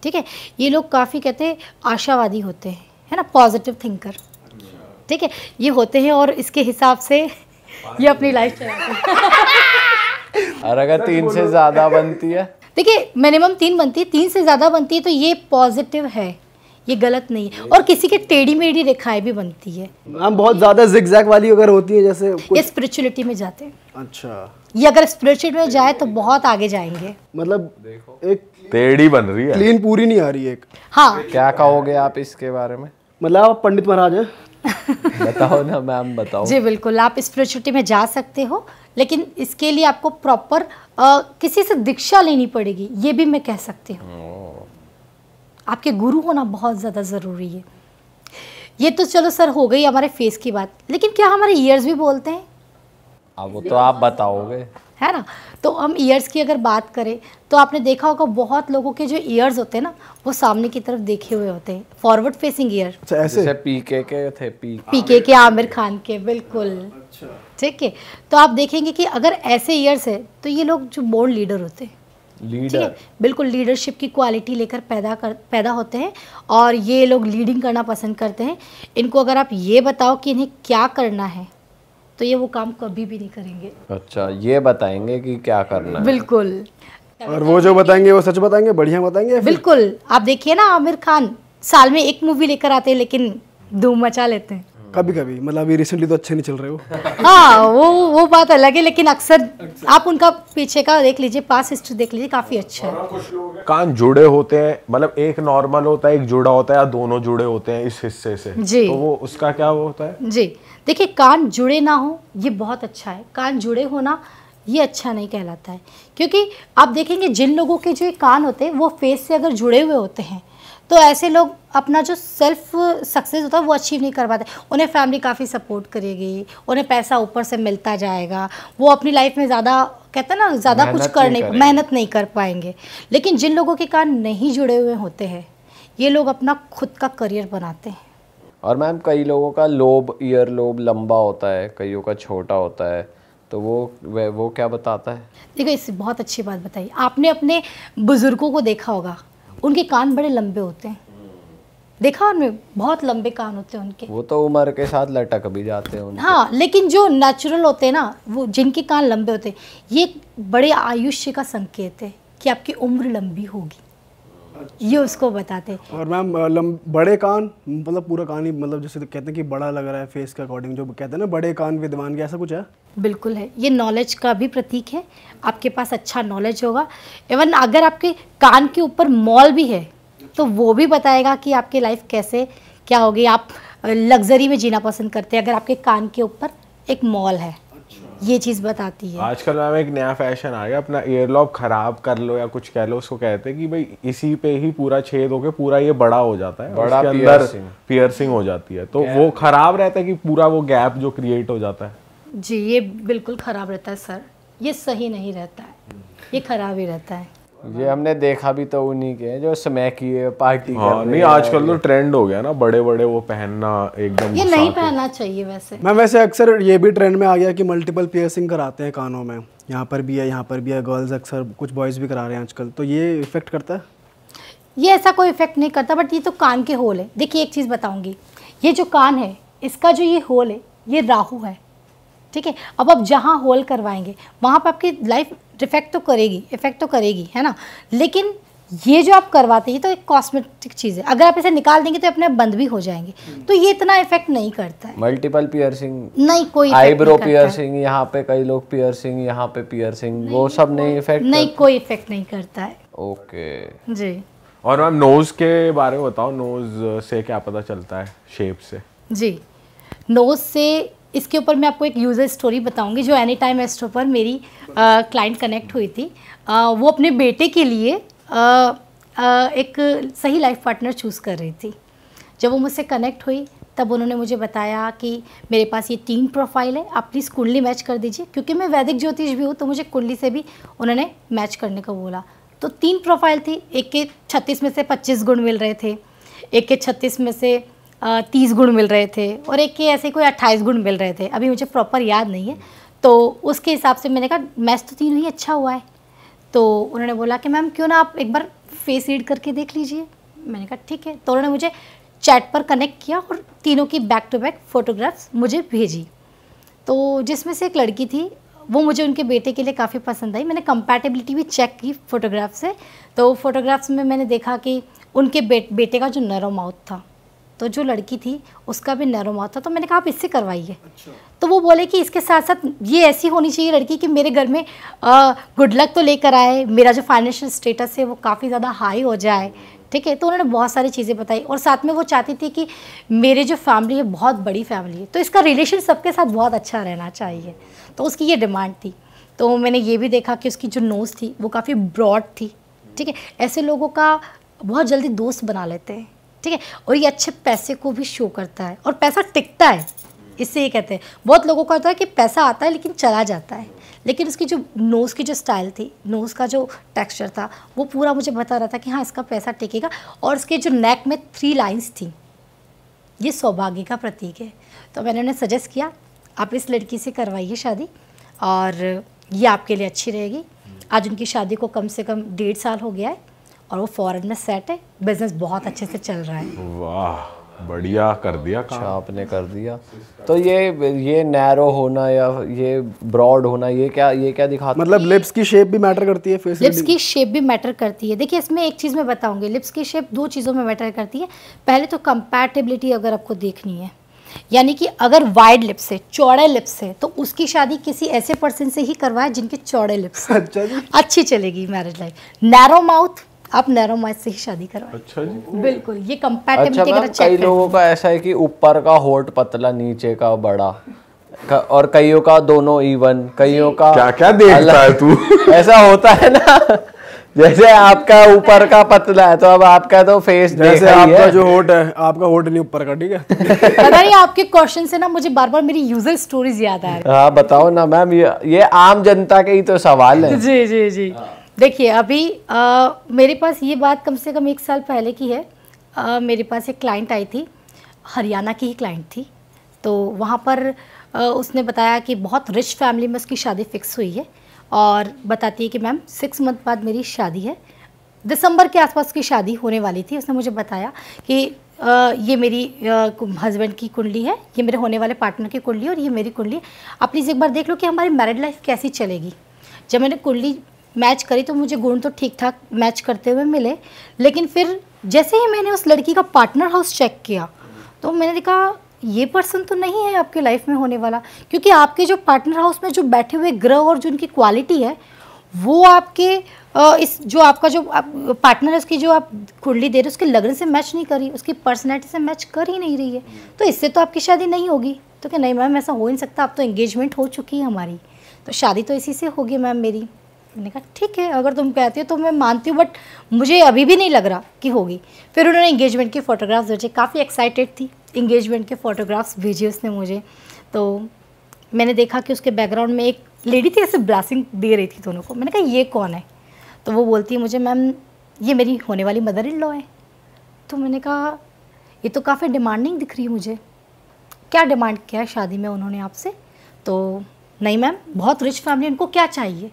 Speaker 2: ठीक है, ये लोग काफ़ी कहते हैं आशावादी होते हैं, है ना, पॉजिटिव थिंकर। ठीक है, ये होते हैं और इसके हिसाब से ये अपनी लाइफ चलाते हैं।
Speaker 3: और अगर 3 से ज़्यादा बनती है,
Speaker 2: देखिए मिनिमम 3 बनती है, 3 से ज़्यादा बनती है तो ये पॉजिटिव है, ये गलत नहीं है। और किसी के टेढ़ी मेढ़ी रेखाएं भी बनती है।
Speaker 1: मैम, बहुत ज़्यादा जिगजैग वाली अगर होती है जैसे
Speaker 2: ये स्पिरिचुअलिटी में जाते हैं।
Speaker 1: अच्छा,
Speaker 2: ये अगर स्पिरिचुअल में जाए तो बहुत आगे जाएंगे।
Speaker 1: मतलब एक
Speaker 4: टेढ़ी बन रही है,
Speaker 1: क्लीन पूरी नहीं आ रही है एक।
Speaker 2: हाँ,
Speaker 3: क्या कहोगे आप इसके बारे में?
Speaker 1: मतलब आप पंडित महाराज हैं?
Speaker 3: बताओ ना मैम, बताओ।
Speaker 2: जी बिल्कुल, आप स्पिरिचुअलिटी में जा सकते हो, लेकिन इसके लिए आपको प्रॉपर किसी से दीक्षा लेनी पड़ेगी, ये भी मैं कह सकती हूँ। आपके गुरु होना बहुत ज़्यादा ज़रूरी है। ये तो चलो सर हो गई हमारे फेस की बात, लेकिन क्या हमारे ईयर्स भी बोलते हैं?
Speaker 3: अब वो तो आप बताओगे,
Speaker 2: है ना। तो हम ईयर्स की अगर बात करें तो आपने देखा होगा बहुत लोगों के जो ईयर्स होते हैं ना वो सामने की तरफ देखे हुए होते हैं, फॉरवर्ड फेसिंग ईयर।
Speaker 1: अच्छा, ऐसे
Speaker 3: जैसे पीके के थे,
Speaker 2: पीके के, आमिर खान के, बिल्कुल। ठीक है, तो आप देखेंगे कि अगर ऐसे ईयर्स है तो ये लोग जो बोर्न लीडर होते हैं, ठीक
Speaker 3: लीडर,
Speaker 2: है, बिल्कुल लीडरशिप की क्वालिटी लेकर पैदा होते हैं और ये लोग लीडिंग करना पसंद करते हैं। इनको अगर आप ये बताओ कि इन्हें क्या करना है तो ये वो काम कभी भी नहीं करेंगे।
Speaker 3: अच्छा, ये बताएंगे कि क्या करना है।
Speaker 2: बिल्कुल।
Speaker 1: और वो जो बताएंगे वो सच बताएंगे, बढ़िया बताएंगे या फिर?
Speaker 2: बिल्कुल, आप देखिए ना आमिर खान साल में एक मूवी लेकर आते हैं लेकिन धूम मचा लेते हैं।
Speaker 1: कभी कभी, मतलब अभी रिसेंटली तो अच्छे नहीं चल रहे हो।
Speaker 2: हाँ, वो बात अलग है, लेकिन अक्सर आप उनका पीछे का देख लीजिए, पास हिस्ट्री देख लीजिए, काफ़ी अच्छा है।
Speaker 4: कान जुड़े होते हैं, मतलब एक नॉर्मल होता है, एक जुड़ा होता है, या दोनों जुड़े होते हैं इस हिस्से से,
Speaker 2: जी।
Speaker 4: तो वो उसका क्या वो होता है?
Speaker 2: जी देखिए, कान जुड़े ना हो ये बहुत अच्छा है, कान जुड़े होना ये अच्छा नहीं कहलाता है। क्योंकि आप देखेंगे जिन लोगों के जो ये कान होते हैं वो फेस से अगर जुड़े हुए होते हैं तो ऐसे लोग अपना जो सेल्फ सक्सेस होता है वो अचीव नहीं कर पाते। उन्हें फैमिली काफ़ी सपोर्ट करेगी, उन्हें पैसा ऊपर से मिलता जाएगा, वो अपनी लाइफ में ज़्यादा कहते हैं ना ज़्यादा कुछ मेहनत नहीं कर पाएंगे। लेकिन जिन लोगों के कान नहीं जुड़े हुए होते हैं, ये लोग अपना खुद का करियर बनाते हैं।
Speaker 3: और मैम कई लोगों का लोब, ईयर लोब लंबा होता है, कईयों का छोटा होता है, तो वो क्या बताता है?
Speaker 2: देखो, इससे बहुत अच्छी बात बताई आपने। अपने बुजुर्गों को देखा होगा, उनके कान बड़े लंबे होते हैं, देखा उनमें बहुत लंबे कान होते हैं उनके।
Speaker 3: वो तो उम्र के साथ लटक भी जाते हैं उनके।
Speaker 2: हाँ, लेकिन जो नेचुरल होते हैं ना, वो जिनके कान लंबे होते हैं, ये बड़े आयुष्य का संकेत है कि आपकी उम्र लंबी होगी। ये उसको बताते हैं।
Speaker 1: और मैम बड़े कान मतलब पूरा कान ही, मतलब जैसे कहते हैं कि बड़ा लग रहा है फेस के अकॉर्डिंग, जो कहते हैं ना बड़े कान विद्वान के, ऐसा कुछ है?
Speaker 2: बिल्कुल है, ये नॉलेज का भी प्रतीक है। आपके पास अच्छा नॉलेज होगा। इवन अगर आपके कान के ऊपर मॉल भी है तो वो भी बताएगा कि आपकी लाइफ कैसे क्या होगी। आप लग्जरी में जीना पसंद करते हैं अगर आपके कान के ऊपर एक मॉल है। ये चीज़ बताती है।
Speaker 4: आजकल मैम एक नया फैशन आ गया, अपना ईयर लॉब खराब कर लो या कुछ कह लो, उसको कहते हैं कि भाई इसी पे ही पूरा छेद होके पूरा ये बड़ा हो जाता है,
Speaker 3: बड़ा
Speaker 4: उसके अंदर पियर्सिंग हो जाती है, तो वो खराब रहता है कि पूरा वो गैप जो क्रिएट हो जाता है?
Speaker 2: जी, ये बिल्कुल ख़राब रहता है सर, ये सही नहीं रहता है, ये ख़राब ही रहता है।
Speaker 3: ये हमने देखा भी तो उन्हीं के जो स्मैकी है पार्टी
Speaker 4: हाँ,
Speaker 3: कर
Speaker 4: नहीं आजकल तो ट्रेंड हो गया ना बड़े बड़े वो पहनना, एकदम
Speaker 2: ये नहीं पहनना चाहिए वैसे।
Speaker 1: मैं वैसे अक्सर ये भी ट्रेंड में आ गया कि मल्टीपल पियर्सिंग कराते हैं कानों में, यहाँ पर भी है यहाँ पर भी है, गर्ल्स अक्सर, कुछ बॉयज़ भी करा रहे हैं आजकल, तो ये इफेक्ट करता है?
Speaker 2: ये ऐसा कोई इफेक्ट नहीं करता, बट ये तो कान के होल है। देखिए एक चीज़ बताऊंगी, ये जो कान है इसका जो ये होल है ये राहु है, ठीक है। अब आप जहाँ होल करवाएंगे वहाँ पर आपकी लाइफ इफेक्ट तो करेगी, है ना। लेकिन ये जो आप करवाते हैं ये तो एक कॉस्मेटिक चीज़ है, अगर आप इसे निकाल देंगे तो अपने आप बंद भी हो जाएंगे, तो ये इतना इफेक्ट नहीं करता है।
Speaker 3: मल्टीपल पियर्सिंग
Speaker 2: नहीं, कोई
Speaker 3: आईब्रो पियर्सिंग, यहाँ पे कई लोग पियर्सिंग, यहाँ पे पियर्सिंग, वो सब नहीं इफेक्ट
Speaker 2: नहीं, कोई इफेक्ट नहीं करता है।
Speaker 3: ओके
Speaker 2: जी।
Speaker 4: और मैम नोज के बारे में बताओ, नोज से क्या पता चलता है शेप से? जी,
Speaker 2: नोज से इसके ऊपर मैं आपको एक यूज़र स्टोरी बताऊंगी जो एनी टाइम एस्ट्रो पर मेरी क्लाइंट कनेक्ट हुई थी। वो अपने बेटे के लिए एक सही लाइफ पार्टनर चूज़ कर रही थी। जब वो मुझसे कनेक्ट हुई तब उन्होंने मुझे बताया कि मेरे पास ये 3 प्रोफाइल है, आप प्लीज़ कुंडली मैच कर दीजिए, क्योंकि मैं वैदिक ज्योतिष भी हूँ तो मुझे कुंडली से भी उन्होंने मैच करने को बोला। तो 3 प्रोफाइल थी, एक के 36 में से 25 गुण मिल रहे थे, एक के 36 में से 30 गुण मिल रहे थे, और एक के ऐसे कोई 28 गुण मिल रहे थे। अभी मुझे प्रॉपर याद नहीं है, तो उसके हिसाब से मैंने कहा मैच तो तीनों ही अच्छा हुआ है। तो उन्होंने बोला कि मैम क्यों ना आप एक बार फेस रीड करके देख लीजिए। मैंने कहा ठीक है। तो उन्होंने मुझे चैट पर कनेक्ट किया और तीनों की बैक टू बैक फ़ोटोग्राफ्स मुझे भेजी। तो जिसमें से एक लड़की थी वो मुझे उनके बेटे के लिए काफ़ी पसंद आई। मैंने कंपैटिबिलिटी भी चेक की फ़ोटोग्राफ से, तो फ़ोटोग्राफ्स में मैंने देखा कि उनके बेटे का जो नैरो माउथ था, तो जो लड़की थी उसका भी नैरो माउथ था। तो मैंने कहा आप इससे करवाइए। अच्छा। तो वो बोले कि इसके साथ साथ ये ऐसी होनी चाहिए लड़की कि मेरे घर में गुड लक तो लेकर आए, मेरा जो फाइनेंशियल स्टेटस है वो काफ़ी ज़्यादा हाई हो जाए, ठीक है। तो उन्होंने बहुत सारी चीज़ें बताई, और साथ में वो चाहती थी कि मेरे जो फैमिली है बहुत बड़ी फैमिली है, तो इसका रिलेशन सबके साथ बहुत अच्छा रहना चाहिए, तो उसकी ये डिमांड थी। तो मैंने ये भी देखा कि उसकी जो नोज़ थी वो काफ़ी ब्रॉड थी, ठीक है। ऐसे लोगों का बहुत जल्दी दोस्त बना लेते हैं, ठीक है। और ये अच्छे पैसे को भी शो करता है, और पैसा टिकता है, इससे ये कहते हैं। बहुत लोगों का होता है कि पैसा आता है लेकिन चला जाता है, लेकिन उसकी जो नोज़ की जो स्टाइल थी, नोज़ का जो टेक्सचर था, वो पूरा मुझे बता रहा था कि हाँ इसका पैसा टिकेगा। और उसके जो नेक में 3 लाइंस थी, ये सौभाग्य का प्रतीक है। तो मैंने उन्हें सजेस्ट किया आप इस लड़की से करवाइए शादी, और ये आपके लिए अच्छी रहेगी। आज उनकी शादी को कम से कम 1.5 साल हो गया है, और वो फॉरेन में सेट है, बिजनेस बहुत अच्छे से चल रहा है।
Speaker 4: वाह, बढ़िया कर दिया काम।
Speaker 3: अच्छा, आपने कर दिया। तो ये नैरो होना या ये ब्रॉड होना, ये क्या दिखाता है?
Speaker 1: मतलब लिप्स की शेप भी मैटर करती है? फेस
Speaker 2: लिप्स की शेप भी मैटर करती है। देखिए इसमें एक चीज़ मैं बताऊंगी, लिप्स की शेप 2 चीज़ों में मैटर करती है। पहले तो कंपैटिबिलिटी अगर आपको देखनी है, यानी कि अगर वाइड लिप्स है, चौड़े लिप्स है, तो उसकी शादी किसी ऐसे पर्सन से ही करवाए जिनके चौड़े लिप्स।
Speaker 1: अच्छा जी।
Speaker 2: अच्छी चलेगी मैरिज लाइफ। नैरो माउथ, आप नैरो माउथ से ही शादी करवाएं।
Speaker 4: अच्छा जी,
Speaker 2: बिल्कुल, ये कंपैटिबिलिटी
Speaker 3: अच्छा, कई लोगों का ऐसा है कि ऊपर का होठ पतला, नीचे का बड़ा, और कईयों का दोनों इवन, कईयों का
Speaker 4: क्या क्या देखता है तू?
Speaker 3: ऐसा होता है ना। जैसे आपका ऊपर का पतला है तो अब आपका तो फेस
Speaker 1: जैसे आपका जो होठ है, आपका होठ नहीं ऊपर का, ठीक है।
Speaker 2: पता नहीं आपके क्वेश्चन से ना मुझे बार बार मेरी यूजर स्टोरीज याद आ रही है।
Speaker 3: हाँ बताओ ना मैम, ये आम जनता के ही तो सवाल है।
Speaker 2: जी जी जी। देखिए अभी मेरे पास ये बात कम से कम 1 साल पहले की है। मेरे पास एक क्लाइंट आई थी, हरियाणा की ही क्लाइंट थी। तो वहाँ पर उसने बताया कि बहुत रिच फैमिली में उसकी शादी फिक्स हुई है और बताती है कि मैम 6 मंथ बाद मेरी शादी है, दिसंबर के आसपास की शादी होने वाली थी। उसने मुझे बताया कि ये मेरी हस्बैंड की कुंडली है, ये मेरे होने वाले पार्टनर की कुंडली है और ये मेरी कुंडली है। आप प्लीज़ एक बार देख लो कि हमारी मैरिड लाइफ कैसी चलेगी। जब मैंने कुंडली मैच करी तो मुझे गुण तो ठीक ठाक मैच करते हुए मिले, लेकिन फिर जैसे ही मैंने उस लड़की का पार्टनर हाउस चेक किया तो मैंने देखा ये पर्सन तो नहीं है आपके लाइफ में होने वाला, क्योंकि आपके जो पार्टनर हाउस में जो बैठे हुए ग्रह और जो उनकी क्वालिटी है वो आपके इस जो आपका जो पार्टनर है उसकी जो आप कुंडली दे रहे हो उसके लगन से मैच नहीं कर रही, उसकी पर्सनैलिटी से मैच कर ही नहीं रही है, तो इससे तो आपकी शादी नहीं होगी। तो क्या नहीं मैम ऐसा हो ही नहीं सकता, अब तो एंगेजमेंट हो चुकी है हमारी, तो शादी तो इसी से होगी मैम मेरी। मैंने कहा ठीक है अगर तुम कहती हो तो मैं मानती हूँ, बट मुझे अभी भी नहीं लग रहा कि होगी। फिर उन्होंने एंगेजमेंट के फ़ोटोग्राफ्स भेजे, काफ़ी एक्साइटेड थी, एंगेजमेंट के फ़ोटोग्राफ्स भेजे उसने मुझे। तो मैंने देखा कि उसके बैकग्राउंड में एक लेडी थी, ऐसे ब्लेसिंग दे रही थी दोनों को। मैंने कहा ये कौन है? तो वो बोलती है मुझे मैम ये मेरी होने वाली मदर इन लॉ है। तो मैंने कहा ये तो काफ़ी डिमांडिंग दिख रही है मुझे, क्या डिमांड किया है शादी में उन्होंने आपसे? तो नहीं मैम बहुत रिच फैमिली, इनको क्या चाहिए,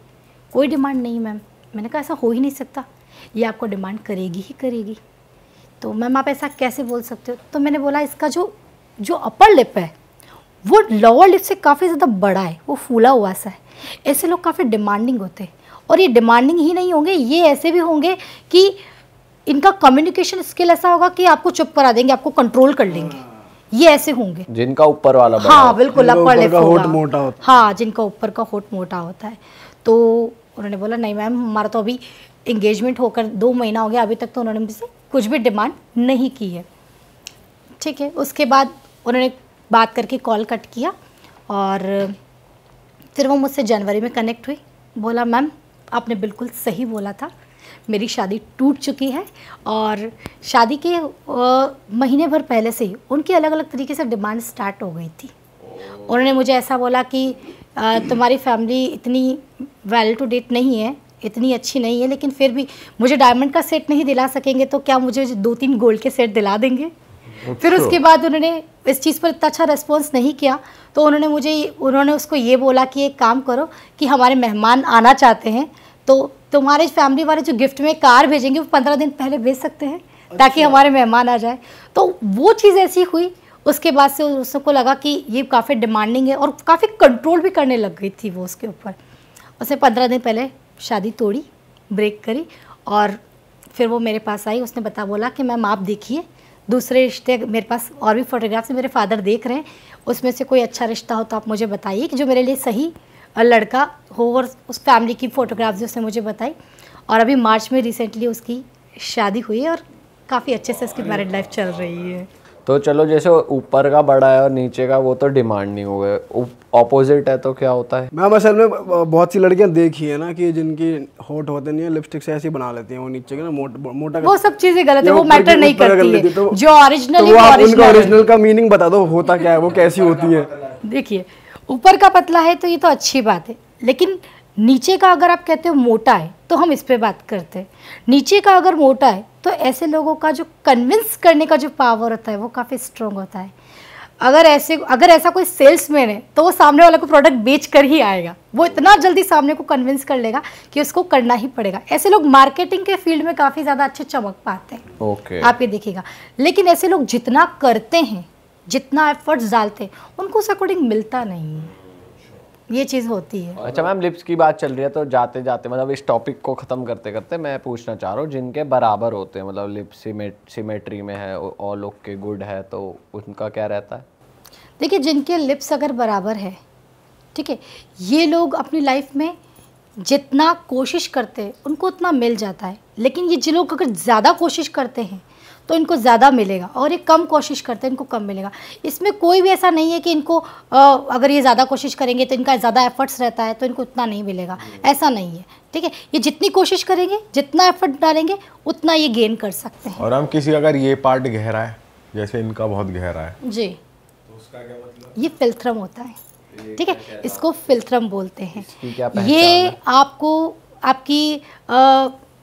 Speaker 2: कोई डिमांड नहीं मैम। मैंने कहा ऐसा हो ही नहीं सकता, ये आपको डिमांड करेगी ही करेगी। तो मैम आप ऐसा कैसे बोल सकते हो? तो मैंने बोला इसका जो अपर लिप है वो लोअर लिप से काफ़ी ज़्यादा बड़ा है, वो फूला हुआ सा है। ऐसे लोग काफ़ी डिमांडिंग होते हैं, और ये डिमांडिंग ही नहीं होंगे, ये ऐसे भी होंगे कि इनका कम्युनिकेशन स्किल ऐसा होगा कि आपको चुप करा देंगे, आपको कंट्रोल कर लेंगे, ये ऐसे होंगे
Speaker 3: जिनका ऊपर वाला बड़ा
Speaker 2: हाँ बिल्कुल अपर लिप
Speaker 1: होठ मोटा होता है।
Speaker 2: हाँ जिनका ऊपर का होठ मोटा होता है। तो उन्होंने बोला नहीं मैम हमारा तो अभी एंगेजमेंट होकर 2 महीना हो गया, अभी तक तो उन्होंने मुझसे कुछ भी डिमांड नहीं की है। ठीक है, उसके बाद उन्होंने बात करके कॉल कट किया और फिर वो मुझसे जनवरी में कनेक्ट हुई। बोला मैम आपने बिल्कुल सही बोला था, मेरी शादी टूट चुकी है और शादी के महीने भर पहले से ही उनकी अलग अलग तरीके से डिमांड स्टार्ट हो गई थी। उन्होंने मुझे ऐसा बोला कि तुम्हारी फैमिली इतनी वेल टू डेट नहीं है, इतनी अच्छी नहीं है, लेकिन फिर भी मुझे डायमंड का सेट नहीं दिला सकेंगे तो क्या मुझे 2-3 गोल्ड के सेट दिला देंगे? फिर उसके बाद उन्होंने इस चीज़ पर इतना अच्छा रिस्पॉन्स नहीं किया, तो उन्होंने उसको ये बोला कि एक काम करो कि हमारे मेहमान आना चाहते हैं तो तुम्हारे फैमिली वाले जो गिफ्ट में कार भेजेंगे वो 15 दिन पहले भेज सकते हैं ताकि हमारे मेहमान आ जाए। तो वो चीज़ ऐसी हुई, उसके बाद से उसको लगा कि ये काफ़ी डिमांडिंग है और काफ़ी कंट्रोल भी करने लग गई थी वो उसके ऊपर। उसने 15 दिन पहले शादी तोड़ी, ब्रेक करी, और फिर वो मेरे पास आई। उसने बोला कि मैम आप देखिए दूसरे रिश्ते, मेरे पास और भी फोटोग्राफ्स मेरे फादर देख रहे हैं, उसमें से कोई अच्छा रिश्ता हो तो आप मुझे बताइए कि जो मेरे लिए सही लड़का हो। और उस फैमिली की फ़ोटोग्राफ्स उसने मुझे बताई, और अभी मार्च में रिसेंटली उसकी शादी हुई है और काफ़ी अच्छे से उसकी मैरिड लाइफ चल रही है।
Speaker 3: तो चलो जैसे ऊपर का बड़ा है और नीचे का वो तो डिमांड नहीं हो गए, ऑपोजिट है तो क्या होता है?
Speaker 1: मैम असल में बहुत सी लड़कियां देखी है ना कि जिनकी होठ होते नहीं है, लिपस्टिक से ऐसी बना लेती हैं वो नीचे के ना मोटा
Speaker 2: वो सब चीज़ें गलत है, वो मैटर नहीं करती है।
Speaker 1: तो
Speaker 2: जो ओरिजिनल
Speaker 1: उनका ओरिजिनल का मीनिंग बता दो, होता क्या है, वो कैसी होती है?
Speaker 2: देखिए ऊपर का पतला है तो ये तो अच्छी बात है, लेकिन नीचे का अगर आप कहते हो मोटा है तो हम इस पे बात करते हैं। नीचे का अगर मोटा है तो ऐसे लोगों का जो कन्विंस करने का जो पावर होता है वो काफ़ी स्ट्रॉन्ग होता है। अगर ऐसा कोई सेल्समैन है तो वो सामने वाले को प्रोडक्ट बेच कर ही आएगा, वो इतना जल्दी सामने को कन्विंस कर लेगा कि उसको करना ही पड़ेगा। ऐसे लोग मार्केटिंग के फील्ड में काफ़ी ज़्यादा अच्छे चमक पाते हैं।
Speaker 3: ओके।
Speaker 2: आप ये देखिएगा, लेकिन ऐसे लोग जितना करते हैं, जितना एफर्ट्स डालते हैं, उनको उस अकॉर्डिंग मिलता नहीं है, ये चीज़ होती है।
Speaker 3: अच्छा मैम, लिप्स की बात चल रही है तो जाते जाते मतलब इस टॉपिक को ख़त्म करते करते मैं पूछना चाह रहा हूँ, जिनके बराबर होते हैं मतलब लिप्स सिमेट्री में है और लोग के गुड है तो उनका क्या रहता है?
Speaker 2: देखिए जिनके लिप्स अगर बराबर है, ठीक है, ये लोग अपनी लाइफ में जितना कोशिश करते हैं उनको उतना मिल जाता है। लेकिन ये जो लोग अगर ज़्यादा कोशिश करते हैं तो इनको ज़्यादा मिलेगा, और ये कम कोशिश करते हैं इनको कम मिलेगा। इसमें कोई भी ऐसा नहीं है कि इनको अगर ये ज़्यादा कोशिश करेंगे तो इनका ज़्यादा एफर्ट्स रहता है तो इनको उतना नहीं मिलेगा, ऐसा नहीं है। ठीक है, ये जितनी कोशिश करेंगे, जितना एफर्ट डालेंगे, उतना ये गेन कर सकते हैं।
Speaker 4: और हम किसी अगर ये पार्ट गहरा है, जैसे इनका बहुत गहरा है
Speaker 2: जी,
Speaker 3: तो उसका क्या मतलब?
Speaker 2: ये फिल्थ्रम होता है। ठीक है, इसको फिल्थ्रम बोलते हैं।
Speaker 3: इसकी क्या पहचान
Speaker 2: ये
Speaker 3: है?
Speaker 2: आपको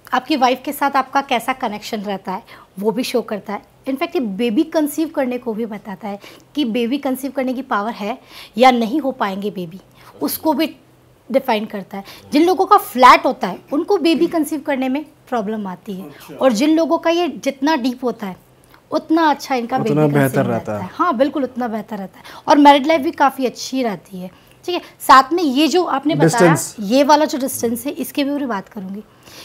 Speaker 2: आपकी वाइफ के साथ आपका कैसा कनेक्शन रहता है वो भी शो करता है। इनफैक्ट ये बेबी कंसीव करने को भी बताता है कि बेबी कंसीव करने की पावर है या नहीं हो पाएंगे बेबी, उसको भी डिफाइन करता है। जिन लोगों का फ्लैट होता है उनको बेबी कंसीव करने में प्रॉब्लम आती है, और जिन लोगों का ये जितना डीप होता है उतना अच्छा इनका
Speaker 1: उतना
Speaker 2: बेबी
Speaker 1: बेहतर
Speaker 2: कंसीव
Speaker 1: रहता है।
Speaker 2: हाँ बिल्कुल, उतना बेहतर रहता है, और मैरिड लाइफ भी काफ़ी अच्छी रहती है। ठीक है, साथ में ये जो आपने बताया
Speaker 1: Distance।
Speaker 2: ये वाला जो डिस्टेंस है इसके भी बात करूँगी।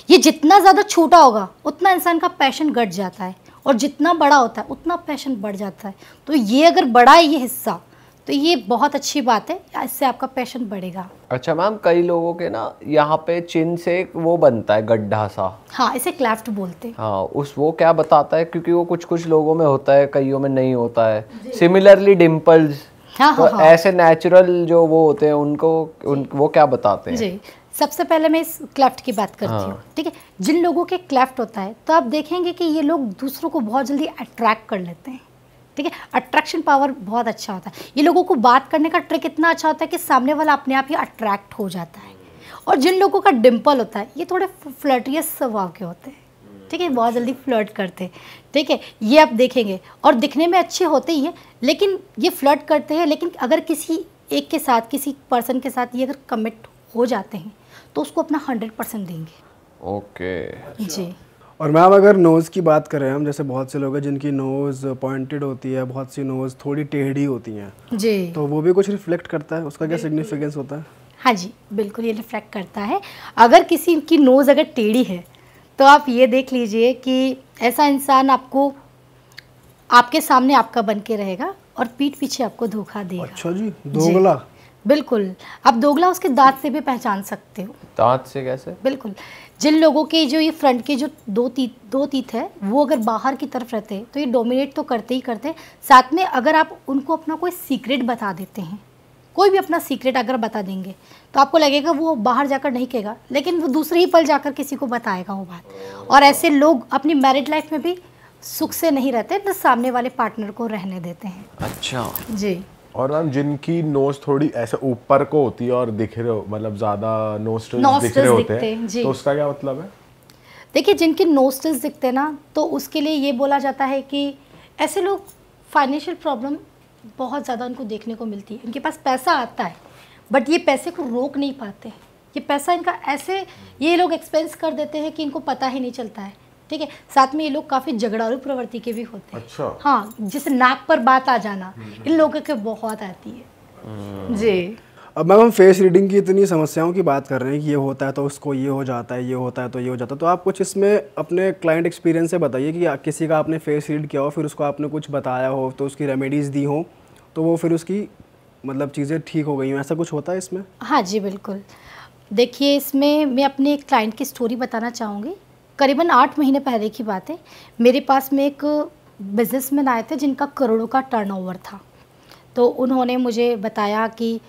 Speaker 2: ये जितना ज़्यादा छोटा होगा उतना इंसान का पैशन घट जाता है, और जितना बड़ा होता है उतना पैशन बढ़ जाता है। तो ये अगर बड़ा है ये हिस्सा, तो ये बहुत अच्छी बात है, इससे आपका पैशन बढ़ेगा।
Speaker 3: अच्छा मैम, कई लोगों के ना यहाँ पे चिन से एक वो बनता है गड्ढा सा।
Speaker 2: हाँ, इसे क्लेफ्ट बोलते हैं।
Speaker 3: हाँ, वो क्या बताता है? क्योंकि वो कुछ कुछ लोगों में होता है, कईयों में नहीं होता है। सिमिलरली डिम्पल्स,
Speaker 2: हाँ
Speaker 3: तो
Speaker 2: हाँ हाँ
Speaker 3: ऐसे नेचुरल जो वो होते हैं वो क्या बताते हैं?
Speaker 2: जी, सबसे पहले मैं इस क्लेफ्ट की बात करती हूँ। ठीक है, जिन लोगों के क्लेफ्ट होता है तो आप देखेंगे कि ये लोग दूसरों को बहुत जल्दी अट्रैक्ट कर लेते हैं। ठीक है, अट्रैक्शन पावर बहुत अच्छा होता है। ये लोगों को बात करने का ट्रिक इतना अच्छा होता है कि सामने वाला अपने आप ही अट्रैक्ट हो जाता है। और जिन लोगों का डिम्पल होता है ये थोड़े फ्लर्टियस स्वभाव के होते हैं। ठीक है, बहुत जल्दी फ्लर्ट करते हैं। ठीक है, ये आप देखेंगे, और दिखने में अच्छे होते ही हैं, लेकिन ये फ्लर्ट करते हैं, लेकिन अगर किसी एक के साथ, किसी पर्सन के साथ ये अगर कमिट हो जाते हैं तो उसको अपना 100% देंगे।
Speaker 3: ओके
Speaker 2: जी।
Speaker 1: और मैम अगर नोज़ की बात करें हम, जैसे बहुत से लोग हैं जिनकी नोज़ पॉइंटेड होती है, बहुत सी नोज़ थोड़ी टेढ़ी होती हैं,
Speaker 2: जी,
Speaker 1: तो वो भी कुछ रिफ्लेक्ट करता है, उसका क्या सिग्निफिकेंस होता है?
Speaker 2: हाँ जी, बिल्कुल ये रिफ्लेक्ट करता है। अगर किसी की नोज़ अगर टेढ़ी है तो आप ये देख लीजिए कि ऐसा इंसान आपको आपके सामने आपका बन के रहेगा और पीठ पीछे आपको धोखा देगा।
Speaker 1: अच्छा जी, दोगला।
Speaker 2: बिल्कुल, आप दोगला उसके दांत से भी पहचान सकते हो।
Speaker 3: दांत से कैसे?
Speaker 2: बिल्कुल, जिन लोगों के जो ये फ्रंट के जो दो तीत है वो अगर बाहर की तरफ रहते हैं तो ये डोमिनेट तो करते ही करते हैं। साथ में अगर आप उनको अपना कोई सीक्रेट बता देते हैं, कोई भी अपना सीक्रेट अगर बता देंगे तो आपको लगेगा वो बाहर जाकर नहीं कहेगा, लेकिन वो दूसरे ही पल जाकर किसी को बताएगा वो बात। और ऐसे लोग अपनी मैरिड लाइफ में भी सुख से नहीं रहते, बस सामने वाले पार्टनर को रहने देते हैं।
Speaker 3: अच्छा
Speaker 2: जी।
Speaker 4: और मैम जिनकी नोज थोड़ी ऐसे ऊपर को होती है और दिख रहे हो, मतलब ज्यादा नोस्ट्रल्स दिख रहे होते हैं, तो उसका क्या मतलब है?
Speaker 2: देखिए, जिनके नोस्ट्रल्स दिखते हैं ना, तो उसके लिए ये बोला जाता है कि ऐसे लोग फाइनेंशियल प्रॉब्लम बहुत ज़्यादा उनको देखने को मिलती है। इनके पास पैसा आता है बट ये पैसे को रोक नहीं पाते। ये पैसा इनका ऐसे ये लोग एक्सपेंस कर देते हैं कि इनको पता ही नहीं चलता है। ठीक है, साथ में ये लोग काफ़ी झगड़ालू प्रवृत्ति के भी होते हैं।
Speaker 4: अच्छा।
Speaker 2: हाँ, जैसे नाक पर बात आ जाना इन लोगों के बहुत आती है। जी।
Speaker 1: अब मैम हम फेस रीडिंग की इतनी समस्याओं की बात कर रहे हैं कि ये होता है तो उसको ये हो जाता है, ये होता है तो ये हो जाता है, तो आप कुछ इसमें अपने क्लाइंट एक्सपीरियंस से बताइए कि किसी का आपने फेस रीड किया हो, फिर उसको आपने कुछ बताया हो, तो उसकी रेमेडीज़ दी हो, तो वो फिर उसकी मतलब चीज़ें ठीक हो गई हो, ऐसा कुछ होता है इसमें?
Speaker 2: हाँ जी, बिल्कुल। देखिए, इसमें मैं अपने एक क्लाइंट की स्टोरी बताना चाहूँगी। करीबन 8 महीने पहले की बात है। मेरे पास में एक बिजनेसमैन आए थे जिनका करोड़ों का टर्नओवर था। तो उन्होंने मुझे बताया कि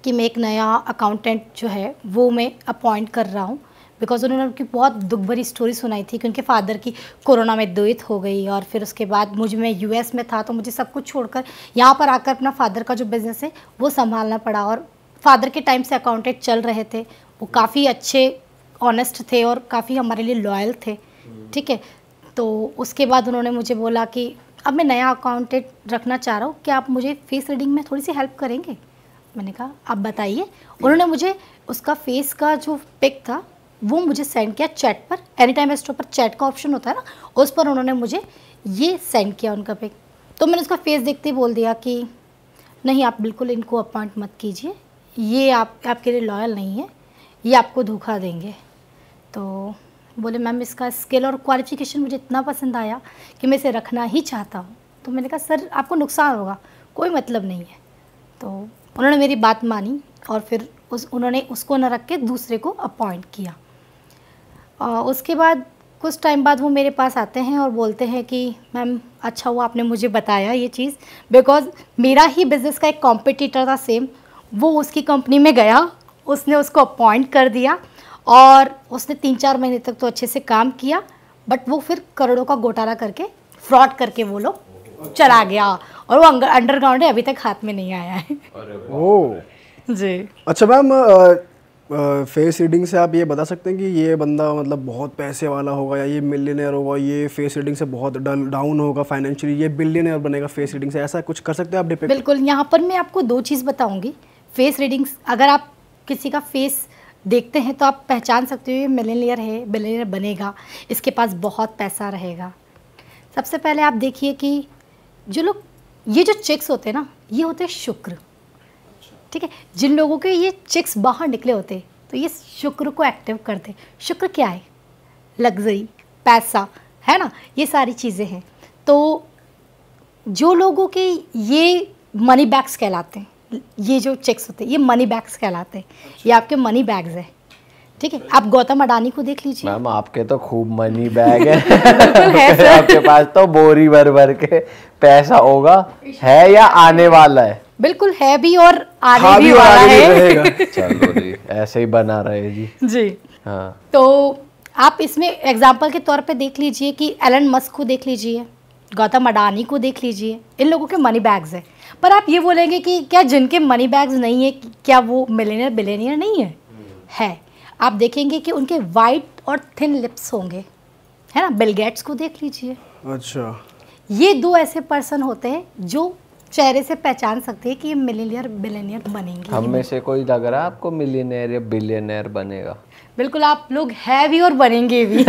Speaker 2: मैं एक नया अकाउंटेंट जो है वो मैं अपॉइंट कर रहा हूँ, बिकॉज़ उन्होंने उनकी बहुत दुख भरी स्टोरी सुनाई थी कि उनके फादर की कोरोना में डेथ हो गई, और फिर उसके बाद मैं यूएस में था तो मुझे सब कुछ छोड़कर यहाँ पर आकर अपना फादर का जो बिज़नेस है वो संभालना पड़ा। और फादर के टाइम से अकाउंटेंट चल रहे थे, वो काफ़ी अच्छे ऑनेस्ट थे और काफ़ी हमारे लिए लॉयल थे। ठीक है, तो उसके बाद उन्होंने मुझे बोला कि अब मैं नया अकाउंटेंट रखना चाह रहा हूँ, क्या आप मुझे फेस रीडिंग में थोड़ी सी हेल्प करेंगे? मैंने कहा आप बताइए। उन्होंने मुझे उसका फेस का जो पिक था वो मुझे सेंड किया चैट पर। एनी टाइम एस्ट्रो पर चैट का ऑप्शन होता है ना, उस पर उन्होंने मुझे ये सेंड किया उनका पिक। तो मैंने उसका फेस देखते ही बोल दिया कि नहीं, आप बिल्कुल इनको अपॉइंट मत कीजिए, ये आपके लिए लॉयल नहीं है, ये आपको धोखा देंगे। तो बोले मैम इसका स्किल और क्वालिफिकेशन मुझे इतना पसंद आया कि मैं इसे रखना ही चाहता हूँ। तो मैंने कहा सर आपको नुकसान होगा, कोई मतलब नहीं है। तो उन्होंने मेरी बात मानी और फिर उन्होंने उसको न रख के दूसरे को अपॉइंट किया। उसके बाद कुछ टाइम बाद वो मेरे पास आते हैं और बोलते हैं कि मैम अच्छा हुआ आपने मुझे बताया ये चीज़, बिकॉज़ मेरा ही बिज़नेस का एक कॉम्पिटिटर था सेम, वो उसकी कंपनी में गया, उसने उसको अपॉइंट कर दिया और उसने 3-4 महीने तक तो अच्छे से काम किया, बट वो फिर करोड़ों का घोटाला करके, फ्रॉड करके वो लोग चला गया और वो अंडरग्राउंड है, अभी तक हाथ में नहीं आया है।
Speaker 1: ओह
Speaker 2: जी।
Speaker 1: अच्छा मैम, फेस रीडिंग से आप ये बता सकते हैं कि ये बंदा मतलब बहुत पैसे वाला होगा या ये मिलियनेयर होगा, ये फेस रीडिंग से बहुत डाउन होगा फाइनेंशियली, ये बिलियनेयर बनेगा फेस रीडिंग से, ऐसा कुछ कर सकते हैं आप डिपेक्ट?
Speaker 2: बिल्कुल, यहाँ पर मैं आपको 2 चीज़ बताऊंगी। फेस रीडिंग्स, अगर आप किसी का फेस देखते हैं तो आप पहचान सकते हो ये मिलियनेयर है, बिलियनेयर बनेगा, इसके पास बहुत पैसा रहेगा। सबसे पहले आप देखिए कि जो लोग, ये जो चिक्स होते हैं ना, ये होते हैं शुक्र, ठीक है। जिन लोगों के ये चिक्स बाहर निकले होते तो ये शुक्र को एक्टिव करते। शुक्र क्या है? लग्जरी, पैसा, है ना, ये सारी चीज़ें हैं। तो जो लोगों के ये मनी बैग्स कहलाते हैं, ये जो चेक्स होते हैं ये मनी बैग्स कहलाते हैं, ये आपके मनी बैग्स हैं, ठीक है। आप गौतम अडानी को देख लीजिए।
Speaker 3: मैम आपके तो खूब मनी बैग है।
Speaker 2: बिल्कुल है सर।
Speaker 3: आपके पास तो बोरी भर भर के पैसा होगा, है या आने वाला है?
Speaker 2: बिल्कुल है भी और आने भी वाला है।
Speaker 3: चलो जी, ऐसे ही बना रहे जी।
Speaker 2: जी
Speaker 3: हाँ,
Speaker 2: तो आप इसमें एग्जाम्पल के तौर पे देख लीजिए कि एलन मस्क को देख लीजिए, गौतम अडानी को देख लीजिए, इन लोगों के मनी बैग्स हैं। पर आप ये बोलेंगे कि क्या जिनके मनी बैग्स नहीं है क्या वो मिलियनियर बिलियनियर नहीं है? है। आप देखेंगे कि उनके वाइट और थिन लिप्स होंगे, है ना। बिल गेट्स को देख लीजिए।
Speaker 1: अच्छा,
Speaker 2: ये 2 ऐसे पर्सन होते हैं जो चेहरे से पहचान सकते हैं कि ये मिलियनियर बिलियनियर बनेंगे।
Speaker 3: हम में से कोई लग रहा है आपको मिलियनेयर या बिलियनेयर बनेगा?
Speaker 2: बिल्कुल, आप लोग है भी और बनेंगे भी।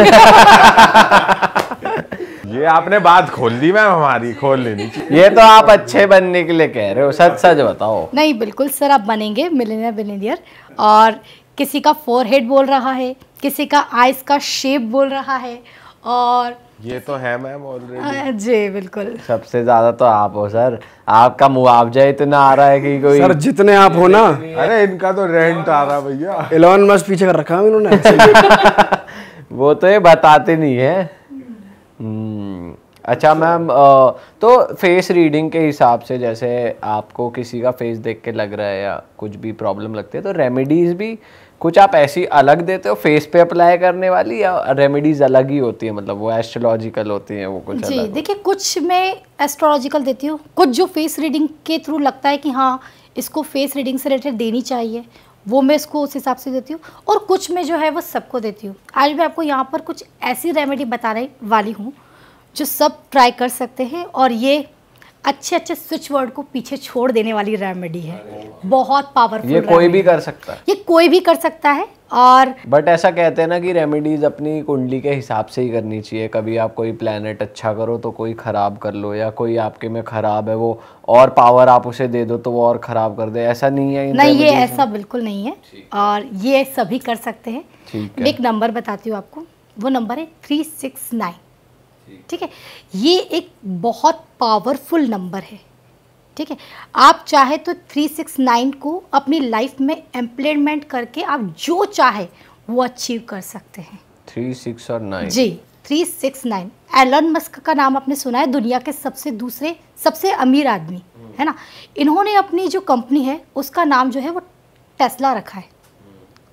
Speaker 4: ये आपने बात खोल दी मैम, हमारी खोल लेनी चाहिए।
Speaker 3: ये तो आप अच्छे बनने के लिए कह रहे हो, सच सच बताओ।
Speaker 2: नहीं बिल्कुल सर, आप बनेंगे मिलियनियर बिलियनियर। और किसी का फोरहेड बोल रहा है, किसी का आइज का शेप बोल रहा है, और
Speaker 4: ये तो है मैम ऑलरेडी।
Speaker 2: जी बिल्कुल।
Speaker 3: सबसे ज्यादा तो आप हो सर, आपका मुआवजा इतना आ रहा है कि कोई।
Speaker 1: सर जितने आप हो ना,
Speaker 4: अरे इनका तो रेंट आ रहा भैया।
Speaker 1: एलोन मस्क पीछे कर रखा है इन्होंने।
Speaker 3: वो तो ये बताते नहीं है। अच्छा मैम, तो फेस रीडिंग के हिसाब से जैसे आपको किसी का फेस देख के लग रहा है या कुछ भी प्रॉब्लम लगती है, तो रेमेडीज भी कुछ आप ऐसी अलग देते हो फेस पे अप्लाई करने वाली, या रेमेडीज अलग ही होती है, मतलब वो एस्ट्रोलॉजिकल होती हैं वो कुछ
Speaker 2: जी
Speaker 3: अलग?
Speaker 2: देखिए, कुछ मैं एस्ट्रोलॉजिकल देती हूँ, कुछ जो फेस रीडिंग के थ्रू लगता है कि हाँ इसको फेस रीडिंग से रिलेटेड देनी चाहिए, वो मैं इसको उस हिसाब से देती हूँ। और कुछ मैं जो है वो सबको देती हूँ। आज मैं आपको यहाँ पर कुछ ऐसी रेमेडी बताने वाली हूँ जो सब ट्राई कर सकते हैं, और ये अच्छे अच्छे स्विच वर्ड को पीछे छोड़ देने वाली रेमेडी है, बहुत पावरफुल।
Speaker 3: ये कोई भी कर सकता है?
Speaker 2: ये कोई भी कर सकता है। और
Speaker 3: बट ऐसा कहते हैं ना कि रेमेडीज अपनी कुंडली के हिसाब से ही करनी चाहिए। कभी आप कोई प्लेनेट अच्छा करो तो कोई खराब कर लो, या कोई आपके में खराब है वो और पावर आप उसे दे दो तो वो और खराब कर दे, ऐसा नहीं है?
Speaker 2: नहीं, ये ऐसा बिल्कुल नहीं है, और ये सभी कर सकते हैं।
Speaker 3: ठीक
Speaker 2: मैं एक नंबर बताती हूँ आपको, वो नंबर है 369, ठीक है। ये एक बहुत पावरफुल नंबर है, ठीक है। आप चाहे तो 369 को अपनी लाइफ में इम्प्लीमेंट करके आप जो चाहे वो अचीव कर सकते हैं।
Speaker 3: 3, 6 और 9?
Speaker 2: जी 369। एलन मस्क का नाम आपने सुना है, दुनिया के सबसे अमीर आदमी, है ना। इन्होंने अपनी जो कंपनी है उसका नाम जो है वो टेस्ला रखा है।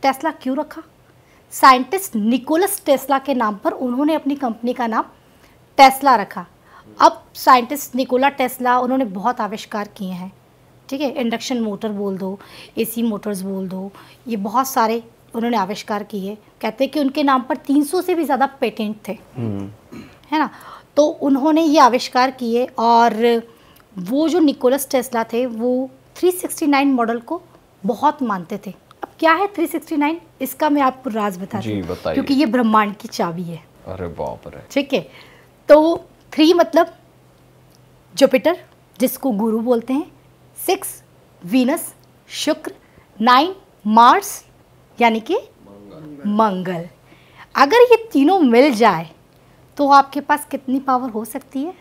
Speaker 2: टेस्ला क्यों रखा? साइंटिस्ट निकोलस टेस्ला के नाम पर उन्होंने अपनी कंपनी का नाम टेस्ला रखा। अब साइंटिस्ट निकोला टेस्ला, उन्होंने बहुत आविष्कार किए हैं, ठीक है। इंडक्शन मोटर बोल दो, एसी मोटर्स बोल दो, ये बहुत सारे उन्होंने आविष्कार किए। कहते हैं कि उनके नाम पर 300 से भी ज़्यादा पेटेंट थे, है ना। तो उन्होंने ये आविष्कार किए, और वो जो निकोलस टेस्ला थे वो 369 मॉडल को बहुत मानते थे। अब क्या है 369, इसका मैं आपको राज बताती हूँ, क्योंकि ये ब्रह्मांड की चाबी है।
Speaker 3: अरे बाप रे।
Speaker 2: ठीक है। तो 3 मतलब जुपिटर जिसको गुरु बोलते हैं, 6 वीनस शुक्र, 9 मार्स यानी कि मंगल। अगर ये तीनों मिल जाए तो आपके पास कितनी पावर हो सकती है?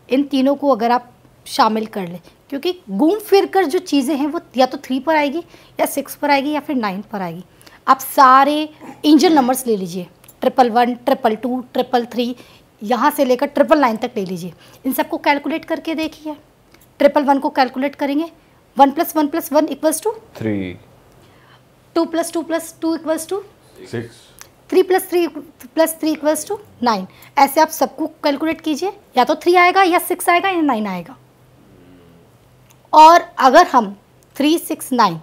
Speaker 2: इन तीनों को अगर आप शामिल कर ले, क्योंकि घूम फिर कर जो चीज़ें हैं वो या तो 3 पर आएगी, या 6 पर आएगी, या फिर 9 पर आएगी। आप सारे एंजल नंबर्स ले लीजिए, 111, 222, 333, यहाँ से लेकर 999 तक ले लीजिए। इन सबको कैलकुलेट करके देखिए। 111 को कैलकुलेट करेंगे, 1 + 1 + 1 =
Speaker 3: 3,
Speaker 2: 2 + 2 + 2 =
Speaker 4: 6,
Speaker 2: 3 + 3 + 3 = 9। ऐसे आप सबको कैलकुलेट कीजिए, या तो 3 आएगा या 6 आएगा या 9 आएगा। और अगर हम 3, 6, 9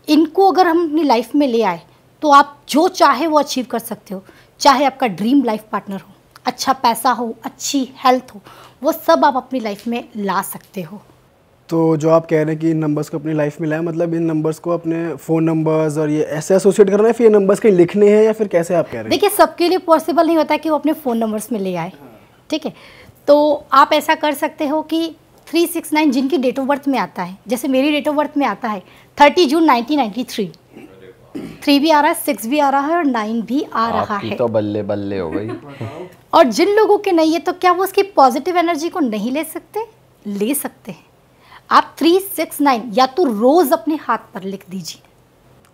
Speaker 2: इनको अगर हम अपनी लाइफ में ले आए तो आप जो चाहे वो अचीव कर सकते हो। चाहे आपका ड्रीम लाइफ पार्टनर हो, अच्छा पैसा हो, अच्छी हेल्थ हो, वो सब आप अपनी लाइफ में ला सकते हो।
Speaker 1: तो जो आप कह रहे हैं कि इन नंबर्स को अपनी लाइफ में लाए, मतलब इन नंबर्स को अपने फ़ोन नंबर्स और ये ऐसे एसोसिएट करना है, फिर ये नंबर्स कहीं लिखने हैं, या फिर कैसे आप कह रहे हैं?
Speaker 2: देखिए, सबके लिए पॉसिबल नहीं होता कि वो अपने फ़ोन नंबर्स में ले आए, ठीक है। तो आप ऐसा कर सकते हो कि 369 जिनकी डेट ऑफ बर्थ में आता है, जैसे मेरी डेट ऑफ बर्थ में आता है 30 जून 1993, 3 भी आ रहा है, 6 भी आ रहा है और 9 भी आ रहा
Speaker 3: आपकी
Speaker 2: है।
Speaker 3: तो बल्ले बल्ले हो गई।
Speaker 2: और जिन लोगों के नहीं है, तो क्या वो उसकी पॉजिटिव एनर्जी को नहीं ले सकते? ले सकते हैं। आप 369 या तो रोज़ अपने हाथ पर लिख दीजिए।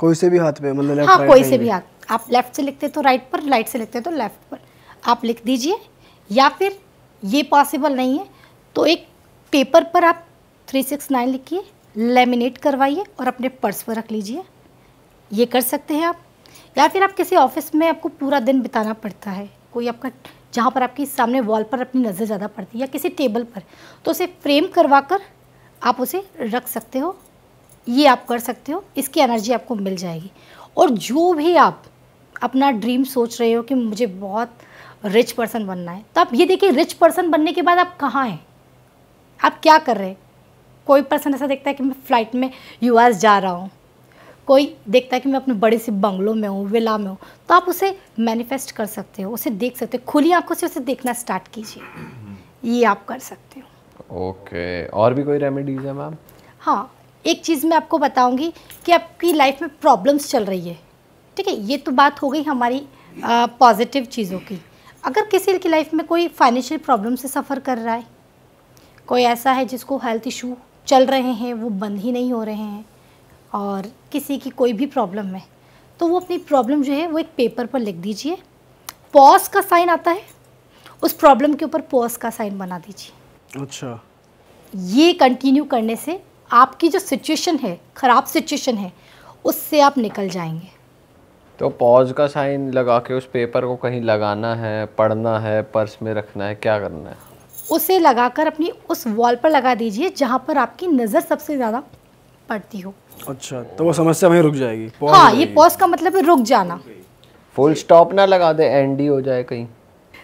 Speaker 1: कोई से भी हाथ पे, मतलब लेफ्ट
Speaker 2: हाँ,
Speaker 1: राइट
Speaker 2: कोई
Speaker 1: कहीं
Speaker 2: से
Speaker 1: भी?
Speaker 2: भी हाथ। आप लेफ़्ट से लिखते तो राइट पर, राइट से लिखते तो लेफ़्ट पर, आप लिख दीजिए। या फिर ये पॉसिबल नहीं है तो एक पेपर पर आप 369 लिखिए, लेमिनेट करवाइए और अपने पर्स पर रख लीजिए। ये कर सकते हैं आप। या फिर आप किसी ऑफिस में आपको पूरा दिन बिताना पड़ता है, कोई आपका जहाँ पर आपकी सामने वॉल पर अपनी नज़र ज़्यादा पड़ती है, या किसी टेबल पर, तो उसे फ्रेम करवा कर आप उसे रख सकते हो। ये आप कर सकते हो, इसकी एनर्जी आपको मिल जाएगी। और जो भी आप अपना ड्रीम सोच रहे हो कि मुझे बहुत रिच पर्सन बनना है, तो आप ये देखिए, रिच पर्सन बनने के बाद आप कहाँ हैं, आप क्या कर रहे हैं। कोई पर्सन ऐसा देखता है कि मैं फ़्लाइट में यूएस जा रहा हूँ, कोई देखता है कि मैं अपने बड़े से बंगलों में हूँ, विला में हूँ। तो आप उसे मैनिफेस्ट कर सकते हो, उसे देख सकते हो। खुली आंखों से उसे देखना स्टार्ट कीजिए। ये आप कर सकते हो।
Speaker 3: ओके, और भी कोई रेमेडीज है मैम?
Speaker 2: हाँ, एक चीज़ मैं आपको बताऊंगी कि आपकी लाइफ में प्रॉब्लम्स चल रही है, ठीक है। ये तो बात हो गई हमारी पॉजिटिव चीज़ों की। अगर किसी की लाइफ में कोई फाइनेंशियल प्रॉब्लम से सफ़र कर रहा है, कोई ऐसा है जिसको हेल्थ इशू चल रहे हैं, वो बंद ही नहीं हो रहे हैं, और किसी की कोई भी प्रॉब्लम है, तो वो अपनी प्रॉब्लम जो है वो एक पेपर पर लिख दीजिए। पॉज का साइन आता है, उस प्रॉब्लम के ऊपर पॉज का साइन बना दीजिए।
Speaker 1: अच्छा,
Speaker 2: ये कंटिन्यू करने से आपकी जो सिचुएशन है, ख़राब सिचुएशन है, उससे आप निकल जाएंगे।
Speaker 3: तो पॉज का साइन लगा के उस पेपर को कहीं लगाना है, पढ़ना है, पर्स में रखना है, क्या करना है?
Speaker 2: उसे लगाकर अपनी उस वॉल पर लगा दीजिए जहाँ पर आपकी नज़र सबसे ज़्यादा पड़ती हो।
Speaker 1: अच्छा, तो वो समस्या वहीं रुक जाएगी। pause
Speaker 2: हाँ,
Speaker 1: हो
Speaker 2: ये
Speaker 1: जाएगी।
Speaker 2: पॉज का मतलब है रुक जाना।
Speaker 3: फुल स्टॉप ना लगा दे, एंड ही हो जाए कहीं,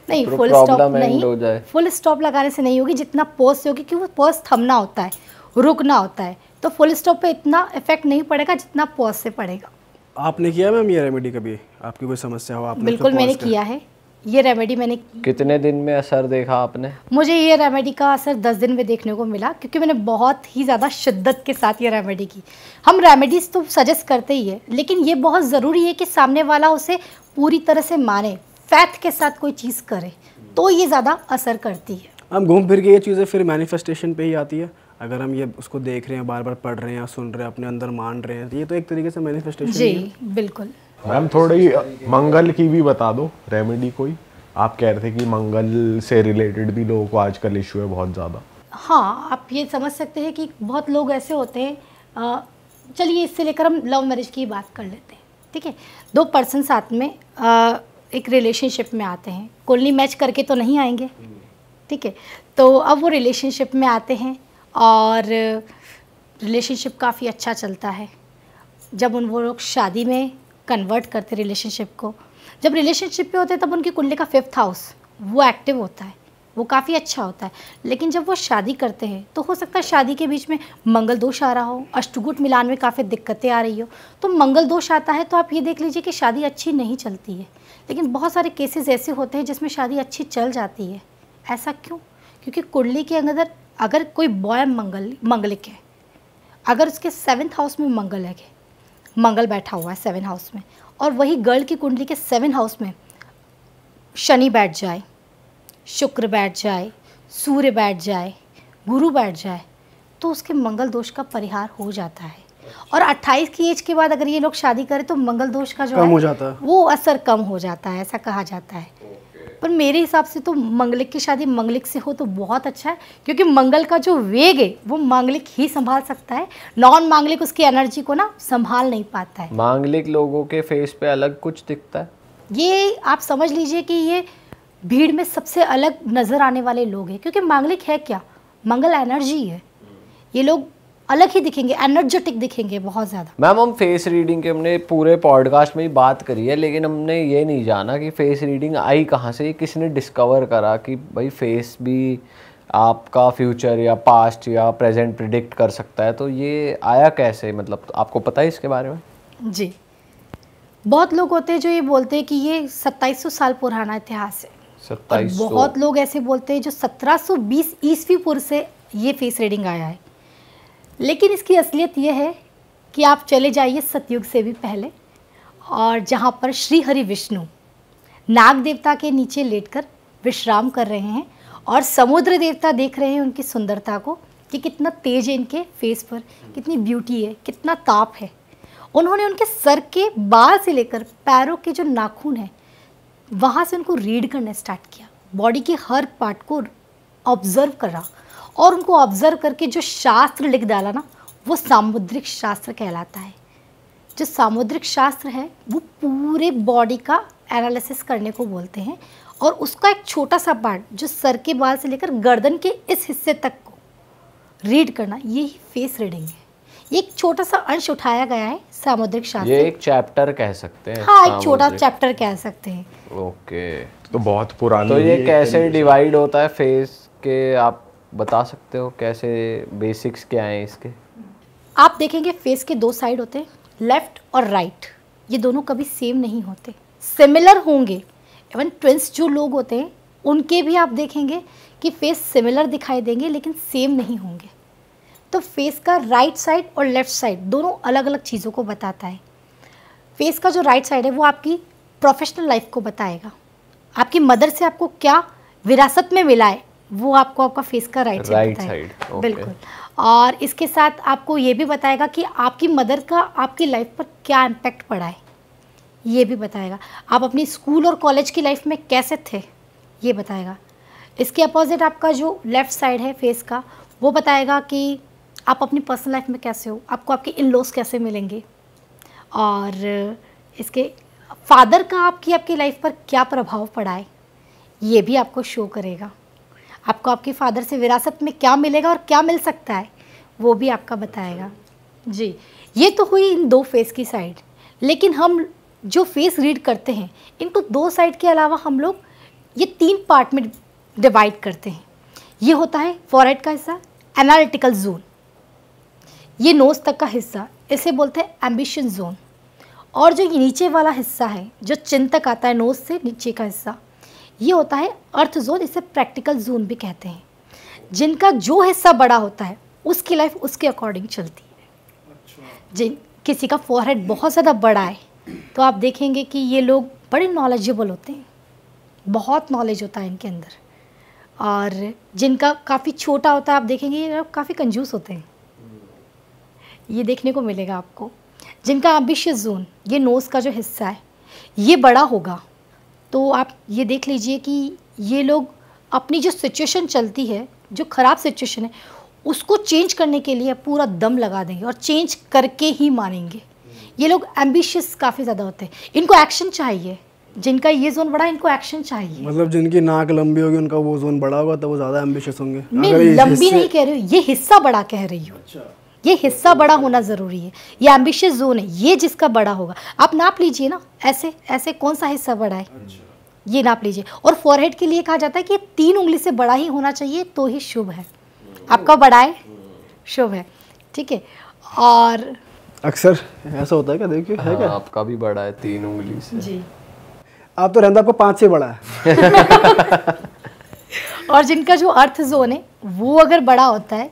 Speaker 2: नहीं,
Speaker 3: तो
Speaker 2: फुल स्टॉप
Speaker 3: प्रॉब्लम एंड
Speaker 2: नहीं,
Speaker 3: हो जाए।
Speaker 2: फुल स्टॉप लगाने से नहीं होगी, जितना पॉज से होगी, क्योंकि वो पॉज थमना होता है, रुकना होता है। तो फुल स्टॉप पे इतना इफेक्ट नहीं पड़ेगा जितना पॉज से पड़ेगा।
Speaker 1: आपने किया मैम ये रेमेडी कभी? आपकी कोई समस्या हो, आपने
Speaker 2: बिल्कुल
Speaker 1: तो
Speaker 2: मैंने
Speaker 1: pause कर-
Speaker 2: किया है ये रेमेडी। मैंने
Speaker 3: कितने दिन में असर देखा आपने?
Speaker 2: मुझे ये रेमेडी का असर 10 दिन में देखने को मिला, क्योंकि मैंने बहुत ही ज़्यादा शिद्दत के साथ ये रेमेडी की। हम रेमेडीज़ तो सजेस्ट करते ही है, लेकिन ये बहुत ज़रूरी है कि सामने वाला उसे पूरी तरह से माने, फैथ के साथ कोई चीज़ करे, तो ये ज़्यादा असर करती है।
Speaker 1: हम घूम फिर के ये चीज़ें फिर मैनिफेस्टेशन पे ही आती है। अगर हम ये उसको देख रहे हैं, बार बार पढ़ रहे हैं या सुन रहे हैं, अपने अंदर मान रहे हैं, ये तो एक तरीके से मैनिफेस्टेशन ही है।
Speaker 2: जी बिल्कुल।
Speaker 4: मैम थोड़ी मंगल की भी बता दो रेमेडी कोई। आप कह रहे थे कि मंगल से रिलेटेड भी लोगों को आजकल इशू है बहुत ज़्यादा।
Speaker 2: हाँ, आप ये समझ सकते हैं कि बहुत लोग ऐसे होते हैं। चलिए, इससे लेकर हम लव मैरिज की बात कर लेते हैं, ठीक है। 2 पर्सन साथ में एक रिलेशनशिप में आते हैं, कुंडली मैच करके तो नहीं आएंगे, ठीक है। तो अब वो रिलेशनशिप में आते हैं और रिलेशनशिप काफ़ी अच्छा चलता है। जब वो लोग शादी में कन्वर्ट करते रिलेशनशिप को, जब रिलेशनशिप पे होते हैं तब उनकी कुंडली का 5th हाउस वो एक्टिव होता है, वो काफ़ी अच्छा होता है। लेकिन जब वो शादी करते हैं तो हो सकता है शादी के बीच में मंगल दोष आ रहा हो, अष्टगुट मिलान में काफ़ी दिक्कतें आ रही हो। तो मंगल दोष आता है तो आप ये देख लीजिए कि शादी अच्छी नहीं चलती है। लेकिन बहुत सारे केसेस ऐसे होते हैं जिसमें शादी अच्छी चल जाती है। ऐसा क्यों? क्योंकि कुंडली के अंदर अगर कोई बॉय मंगलिक है, अगर उसके 7th हाउस में मंगल है, मंगल बैठा हुआ है 7 हाउस में, और वही गर्ल की कुंडली के 7 हाउस में शनि बैठ जाए, शुक्र बैठ जाए, सूर्य बैठ जाए, गुरु बैठ जाए, तो उसके मंगल दोष का परिहार हो जाता है। और 28 की एज के बाद अगर ये लोग शादी करें तो मंगल दोष का जो
Speaker 1: कम
Speaker 2: है
Speaker 1: हो जाता है।
Speaker 2: वो असर कम हो जाता है, ऐसा कहा जाता है। पर मेरे हिसाब से तो मंगलिक की शादी मंगलिक से हो तो बहुत अच्छा है, क्योंकि मंगल का जो वेग है वो मांगलिक ही संभाल सकता है, नॉन मांगलिक उसकी एनर्जी को ना संभाल नहीं पाता है।
Speaker 3: मांगलिक लोगों के फेस पे अलग कुछ दिखता है?
Speaker 2: ये आप समझ लीजिए कि ये भीड़ में सबसे अलग नज़र आने वाले लोग हैं, क्योंकि मांगलिक है क्या, मंगल एनर्जी है। ये लोग अलग ही दिखेंगे, एनर्जेटिक दिखेंगे बहुत ज़्यादा।
Speaker 3: मैम, हम फेस रीडिंग के हमने पूरे पॉडकास्ट में ही बात करी है, लेकिन हमने ये नहीं जाना कि फेस रीडिंग आई कहाँ से, किसने डिस्कवर करा कि भाई फेस भी आपका फ्यूचर या पास्ट या प्रेजेंट प्रिडिक्ट कर सकता है। तो ये आया कैसे, मतलब आपको पता है इसके बारे में?
Speaker 2: जी, बहुत लोग होते हैं जो ये बोलते हैं कि ये 2700 साल पुराना इतिहास है, और
Speaker 3: 2700।
Speaker 2: बहुत लोग ऐसे बोलते हैं जो 1720 ईस्वी पूर्व से ये फेस रीडिंग आया है। लेकिन इसकी असलियत ये है कि आप चले जाइए सतयुग से भी पहले, और जहाँ पर श्री हरि विष्णु नाग देवता के नीचे लेटकर विश्राम कर रहे हैं और समुद्र देवता देख रहे हैं उनकी सुंदरता को कि कितना तेज है इनके फेस पर, कितनी ब्यूटी है, कितना ताप है। उन्होंने उनके सर के बाल से लेकर पैरों के जो नाखून हैं वहाँ से उनको रीड करना स्टार्ट किया, बॉडी के हर पार्ट को ऑब्जर्व करा, और उनको ऑब्जर्व करके जो शास्त्र लिख डाला ना, वो सामुद्रिक शास्त्र कहलाता है। जो सामुद्रिक शास्त्र है वो पूरे बॉडी का एनालिसिस करने को बोलते हैं, और उसका एक छोटा सा पार्ट जो सर के बाल से लेकर गर्दन के इस हिस्से तक को रीड करना, यही फेस रीडिंग है। ये एक छोटा सा अंश उठाया गया है सामुद्रिक शास्त्र।
Speaker 3: ये एक चैप्टर कह सकते हैं?
Speaker 2: हाँ, एक छोटा चैप्टर कह सकते हैं।
Speaker 3: ओके,
Speaker 4: तो बहुत पुरानी।
Speaker 3: तो ये कैसे डिवाइड होता है फेस के, आप बता सकते हो कैसे, बेसिक्स क्या हैं इसके?
Speaker 2: आप देखेंगे फेस के दो साइड होते हैं, लेफ्ट और राइट। ये दोनों कभी सेम नहीं होते, सिमिलर होंगे। इवन ट्विंस जो लोग होते हैं उनके भी आप देखेंगे कि फेस सिमिलर दिखाई देंगे, लेकिन सेम नहीं होंगे। तो फेस का राइट साइड और लेफ्ट साइड दोनों अलग अलग चीज़ों को बताता है। फेस का जो राइट साइड है वो आपकी प्रोफेशनल लाइफ को बताएगा, आपकी मदर से आपको क्या विरासत में मिला है वो आपको आपका फेस का राइट साइड बताएगा। बिल्कुल। और इसके साथ आपको ये भी बताएगा कि आपकी मदर का आपकी लाइफ पर क्या इम्पैक्ट पड़ा है, ये भी बताएगा। आप अपनी स्कूल और कॉलेज की लाइफ में कैसे थे, ये बताएगा। इसके अपोजिट आपका जो लेफ़्ट साइड है फेस का, वो बताएगा कि आप अपनी पर्सनल लाइफ में कैसे हो, आपको आपके इन लॉज कैसे मिलेंगे, और इसके फादर का आपकी लाइफ पर क्या प्रभाव पड़ा है, ये भी आपको शो करेगा। आपको आपके फादर से विरासत में क्या मिलेगा और क्या मिल सकता है, वो भी आपका बताएगा। जी, ये तो हुई इन दो फेस की साइड। लेकिन हम जो फेस रीड करते हैं, इनको दो साइड के अलावा हम लोग ये 3 पार्ट में डिवाइड करते हैं। ये होता है फॉरहेड का हिस्सा, एनालिटिकल जोन, ये नोज़ तक का हिस्सा, इसे बोलते हैं एम्बिशन जोन, और जो ये नीचे वाला हिस्सा है जो चिन तक आता है, नोज़ से नीचे का हिस्सा, ये होता है अर्थ जोन, इसे प्रैक्टिकल जोन भी कहते हैं। जिनका जो हिस्सा बड़ा होता है उसकी लाइफ उसके अकॉर्डिंग चलती है। जिन किसी का फॉरहेड बहुत ज़्यादा बड़ा है तो आप देखेंगे कि ये लोग बड़े नॉलेजेबल होते हैं, बहुत नॉलेज होता है इनके अंदर। और जिनका काफ़ी छोटा होता है आप देखेंगे ये लोग काफ़ी कंजूस होते हैं, ये देखने को मिलेगा आपको। जिनका एम्बिशियस जोन, ये नोज़ का जो हिस्सा है, ये बड़ा होगा, तो आप ये देख लीजिए कि ये लोग अपनी जो सिचुएशन चलती है, जो ख़राब सिचुएशन है, उसको चेंज करने के लिए पूरा दम लगा देंगे और चेंज करके ही मानेंगे। ये लोग एम्बिशियस काफ़ी ज़्यादा होते हैं, इनको एक्शन चाहिए। जिनका ये जोन बड़ा है, इनको एक्शन चाहिए।
Speaker 1: मतलब जिनकी नाक लंबी होगी उनका वो जोन बड़ा होगा तो वो ज़्यादा एम्बिशियस होंगे।
Speaker 2: मैं लंबी नहीं कह रही हूँ, ये हिस्सा बड़ा कह रही हूँ। ये हिस्सा बड़ा होना ज़रूरी है, ये एम्बिशियस जोन है, ये जिसका बड़ा होगा। आप नाप लीजिए ना, ऐसे ऐसे कौन सा हिस्सा बड़ा है, ये नाप लीजिए। और फॉरहेड के लिए कहा जाता है कि 3 उंगली से बड़ा ही होना चाहिए तो ही शुभ है। आपका बड़ा है, शुभ है, ठीक है। और
Speaker 1: अक्सर ऐसा होता है क्या, देखिए है क्या?
Speaker 3: आपका भी बड़ा है 3 उंगली से।
Speaker 2: जी,
Speaker 1: आप तो रहता आपको 5 से बड़ा है।
Speaker 2: और जिनका जो अर्थ जोन है वो अगर बड़ा होता है,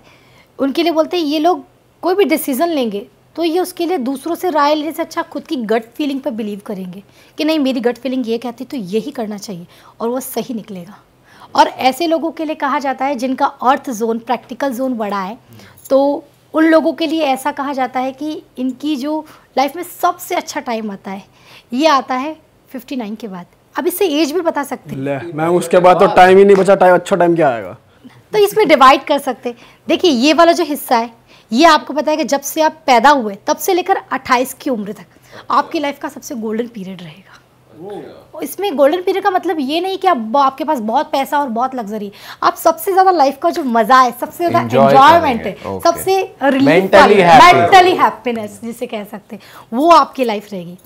Speaker 2: उनके लिए बोलते हैं ये लोग कोई भी डिसीजन लेंगे तो ये उसके लिए दूसरों से राय लेने से अच्छा खुद की गट फीलिंग पर बिलीव करेंगे कि नहीं, मेरी गट फीलिंग ये कहती तो यही करना चाहिए, और वो सही निकलेगा। और ऐसे लोगों के लिए कहा जाता है जिनका अर्थ जोन, प्रैक्टिकल जोन बड़ा है, तो उन लोगों के लिए ऐसा कहा जाता है कि इनकी जो लाइफ में सबसे अच्छा टाइम आता है ये आता है 59 के बाद। अब इससे एज भी बता सकते हैं।
Speaker 1: ले मैम, उसके बाद तो टाइम ही नहीं बचा, टाइम अच्छा टाइम क्या आएगा?
Speaker 2: तो इसमें डिवाइड कर सकते हैं। देखिए ये वाला जो हिस्सा है ये आपको पता है कि जब से आप पैदा हुए तब से लेकर 28 की उम्र तक आपकी लाइफ का सबसे गोल्डन पीरियड रहेगा। इसमें गोल्डन पीरियड का मतलब ये नहीं कि आपके पास बहुत पैसा और बहुत लग्जरी, आप सबसे ज्यादा लाइफ का जो मजा है, सबसे ज्यादा एंजॉयमेंट है, सबसे मेंटली हैप्पीनेस जिसे कह सकते हैं, वो आपकी लाइफ रहेगी।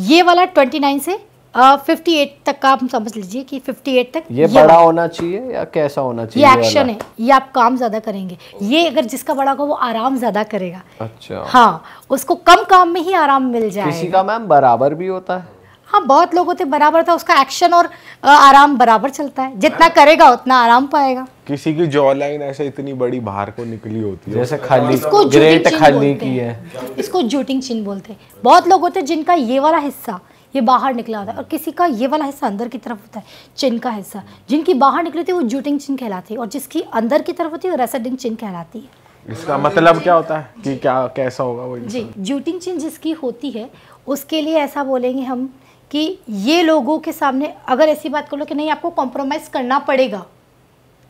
Speaker 2: ये वाला 29 से 58 तक का आप समझ लीजिए कि 58 तक
Speaker 3: ये बड़ा होना चाहिए या कैसा होना चाहिए?
Speaker 2: ये एक्शन है, ये आप काम ज्यादा करेंगे। ये अगर जिसका बड़ा होगा वो आराम ज्यादा करेगा।
Speaker 3: अच्छा।
Speaker 2: हाँ, उसको कम काम में ही आराम मिल जाएगा।
Speaker 3: किसी का मैम बराबर भी होता है?
Speaker 2: हाँ, बहुत लोग होते बराबर था, उसका एक्शन और आराम बराबर चलता है, जितना करेगा उतना आराम पाएगा।
Speaker 4: किसी की जॉ लाइन ऐसे इतनी बड़ी बाहर को निकली होती है,
Speaker 3: जैसे खाली
Speaker 2: इसको
Speaker 3: ग्रेट खाली की है,
Speaker 2: इसको जूटिंग चिन बोलते हैं। बहुत लोग होते हैं जिनका ये वाला हिस्सा ये बाहर निकला होता है और किसी का ये वाला हिस्सा अंदर की तरफ होता है, चिन का हिस्सा। जिनकी बाहर निकली होती है वो जूटिंग चिन कहलाती है और जिसकी अंदर की तरफ होती है वो रेसिडिंग चिन कहलाती है।
Speaker 4: इसका मतलब क्या होता है कि क्या कैसा होगा वो?
Speaker 2: जी, जूटिंग चिन जिसकी होती है उसके लिए ऐसा बोलेंगे हम कि ये लोगों के सामने अगर ऐसी बात कर लो कि नहीं आपको कॉम्प्रोमाइज़ करना पड़ेगा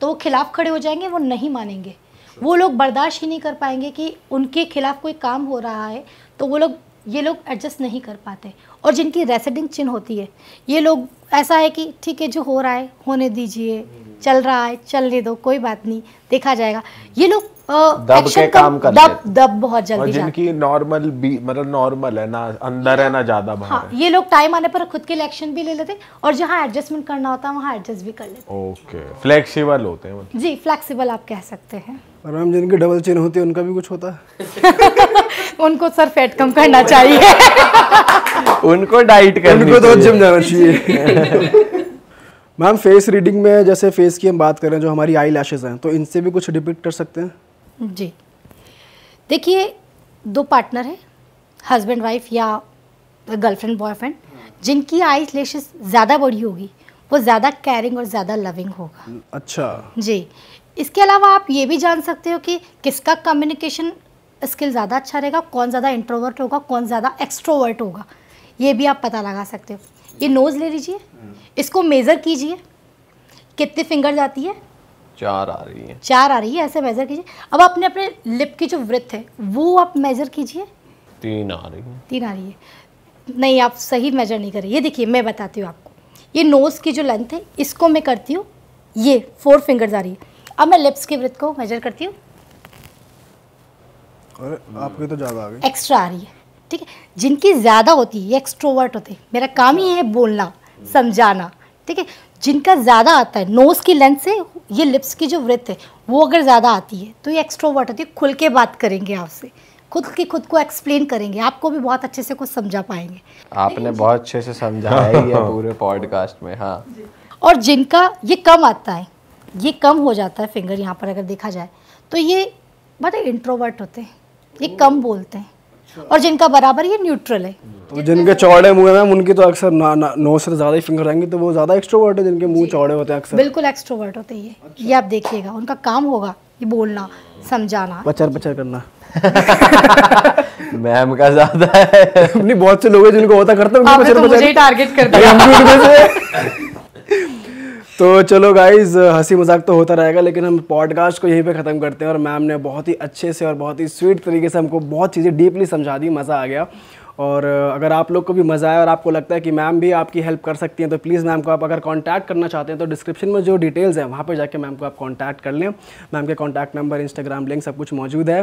Speaker 2: तो वो खिलाफ खड़े हो जाएंगे, वो नहीं मानेंगे। वो लोग बर्दाश्त ही नहीं कर पाएंगे कि उनके खिलाफ कोई काम हो रहा है, तो ये लोग एडजस्ट नहीं कर पाते। और जिनकी रेसिडिंग चिन्ह होती है ये लोग ऐसा है कि ठीक है जो हो रहा है होने दीजिए, चल रहा है चलने दो, कोई बात नहीं देखा जाएगा। ये लोग
Speaker 3: दब के काम कर
Speaker 2: दब बहुत जल्दी
Speaker 4: और जिनकी नॉर्मल मतलब नॉर्मल है ना, अंदर है ना ज्यादा बाहर।
Speaker 2: हाँ, ये लोग टाइम आने पर खुद के लिए एक्शन भी ले लेते और जहाँ एडजस्टमेंट करना होता है वहाँ एडजस्ट भी कर लेते।
Speaker 4: ओके, फ्लेक्सिबल होते हैं मतलब।
Speaker 2: जी, फ्लेक्सिबल आप कह सकते हैं।
Speaker 1: और मैम जिनकी डबल चिन होती है उनका भी कुछ होता है?
Speaker 2: उनको सर फैट कम करना चाहिए।
Speaker 3: उनको डाइट करनी
Speaker 1: उनको तो जिम जाना चाहिए। मैम फेस रीडिंग में जैसे फेस की हम बात करें, जो हमारी आई लैशेज हैं, तो इनसे भी कुछ डिपिक्ट कर सकते हैं?
Speaker 2: जी, देखिए 2 पार्टनर है, हस्बैंड वाइफ या गर्लफ्रेंड बॉयफ्रेंड, जिनकी आई लैशेज ज़्यादा बड़ी होगी वो ज़्यादा केयरिंग और ज़्यादा लविंग होगा।
Speaker 1: अच्छा
Speaker 2: जी, इसके अलावा आप ये भी जान सकते हो कि किसका कम्युनिकेशन स्किल ज़्यादा अच्छा रहेगा, कौन ज़्यादा इंट्रोवर्ट होगा, कौन ज़्यादा एक्सट्रोवर्ट होगा, ये भी आप पता लगा सकते हो। ये नोज़ ले लीजिए, इसको मेज़र कीजिए, कितने फिंगर्स आती है?
Speaker 3: 4 आ रही है।
Speaker 2: 4 आ रही है, ऐसे मेज़र कीजिए। अब अपने अपने लिप की जो वृत्त है वो आप मेज़र कीजिए।
Speaker 3: 3 आ रही है।
Speaker 2: 3 आ रही है? नहीं, आप सही मेजर नहीं कर रहे। ये देखिए मैं बताती हूँ आपको, ये नोज़ की जो लेंथ है इसको मैं करती हूँ, ये 4 फिंगर्स आ रही है। अब मैं लिप्स की वृत्त को मेजर करती हूँ,
Speaker 1: और आपकी तो ज़्यादा आ गई,
Speaker 2: एक्स्ट्रा आ रही है। ठीक है, जिनकी ज़्यादा होती है ये एक्सट्रोवर्ट होते हैं, मेरा काम ही है बोलना समझाना। ठीक है, जिनका ज़्यादा आता है नोज़ की लेंथ से ये लिप्स की जो वृत्त है वो अगर ज़्यादा आती है तो ये एक्सट्रोवर्ट होती है, खुल के बात करेंगे आपसे, खुद को एक्सप्लेन करेंगे, आपको भी बहुत अच्छे से कुछ समझा पाएंगे।
Speaker 3: आपने बहुत अच्छे से समझाया है ये पूरे पॉडकास्ट में। हाँ,
Speaker 2: और जिनका ये कम आता है, ये कम हो जाता है फिंगर यहाँ पर अगर देखा जाए तो ये बड़े इंट्रोवर्ट होते हैं, ये कम बोलते हैं। और जिनका बराबर ये न्यूट्रल है।
Speaker 1: तो जिनके चौड़े मुंह है मैम उनकी तो अक्सर नोज से ज़्यादा ही फिंगर आएंगे, तो वो ज़्यादा एक्सट्रोवर्ट है। जिनके मुंह चौड़े होते हैं अक्सर
Speaker 2: बिल्कुल एक्सट्रोवर्ट होते हैं ये आप देखिएगा, उनका काम होगा ये बोलना समझाना,
Speaker 1: बचर बचर करना।
Speaker 3: मैम का ज़्यादा है।
Speaker 1: नहीं, बहुत से लोग हैं जिनको होता करते हैं,
Speaker 2: आपने तो मुझे ही टारगेट कर दिया।
Speaker 1: तो चलो गाइज, हंसी मजाक तो होता रहेगा, लेकिन हम पॉडकास्ट को यहीं पे ख़त्म करते हैं। और मैम ने बहुत ही अच्छे से और बहुत ही स्वीट तरीके से हमको बहुत चीज़ें डीपली समझा दी, मज़ा आ गया। और अगर आप लोग को भी मज़ा आया और आपको लगता है कि मैम भी आपकी हेल्प कर सकती हैं, तो प्लीज़ मैम को आप अगर कांटेक्ट करना चाहते हैं तो डिस्क्रिप्शन में जो डिटेल्स हैं वहाँ पर जाके मैम को आप कांटेक्ट कर लें। मैम के कांटेक्ट नंबर, इंस्टाग्राम लिंक सब कुछ मौजूद है।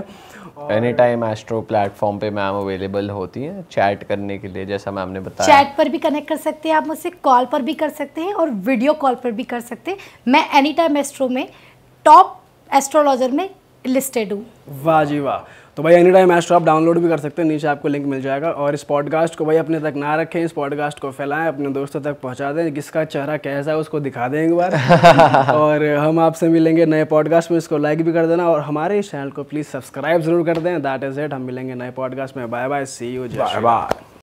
Speaker 3: एनी टाइम एस्ट्रो प्लेटफॉर्म पे मैम अवेलेबल होती हैं चैट करने के लिए, जैसा मैम ने बताया।
Speaker 2: चैट पर भी कनेक्ट कर सकते हैं आप मुझसे, कॉल पर भी कर सकते हैं और वीडियो कॉल पर भी कर सकते हैं। मैं एनी टाइम एस्ट्रो में टॉप एस्ट्रोलॉजर में लिस्टेड हूँ।
Speaker 1: वाह जी वाह। तो भाई एनी टाइम एस्ट्रो आप डाउनलोड भी कर सकते हैं, नीचे आपको लिंक मिल जाएगा। और इस पॉडकास्ट को भाई अपने तक ना रखें, इस पॉडकास्ट को फैलाएं, अपने दोस्तों तक पहुंचा दें, किसका चेहरा कैसा है उसको दिखा दें एक बार। और हम आपसे मिलेंगे नए पॉडकास्ट में, इसको लाइक भी कर देना और हमारे इस चैनल को प्लीज़ सब्सक्राइब जरूर कर दें। दैट इज़ इट, हम मिलेंगे नए पॉडकास्ट में। Bye bye, see you,
Speaker 4: bye bye.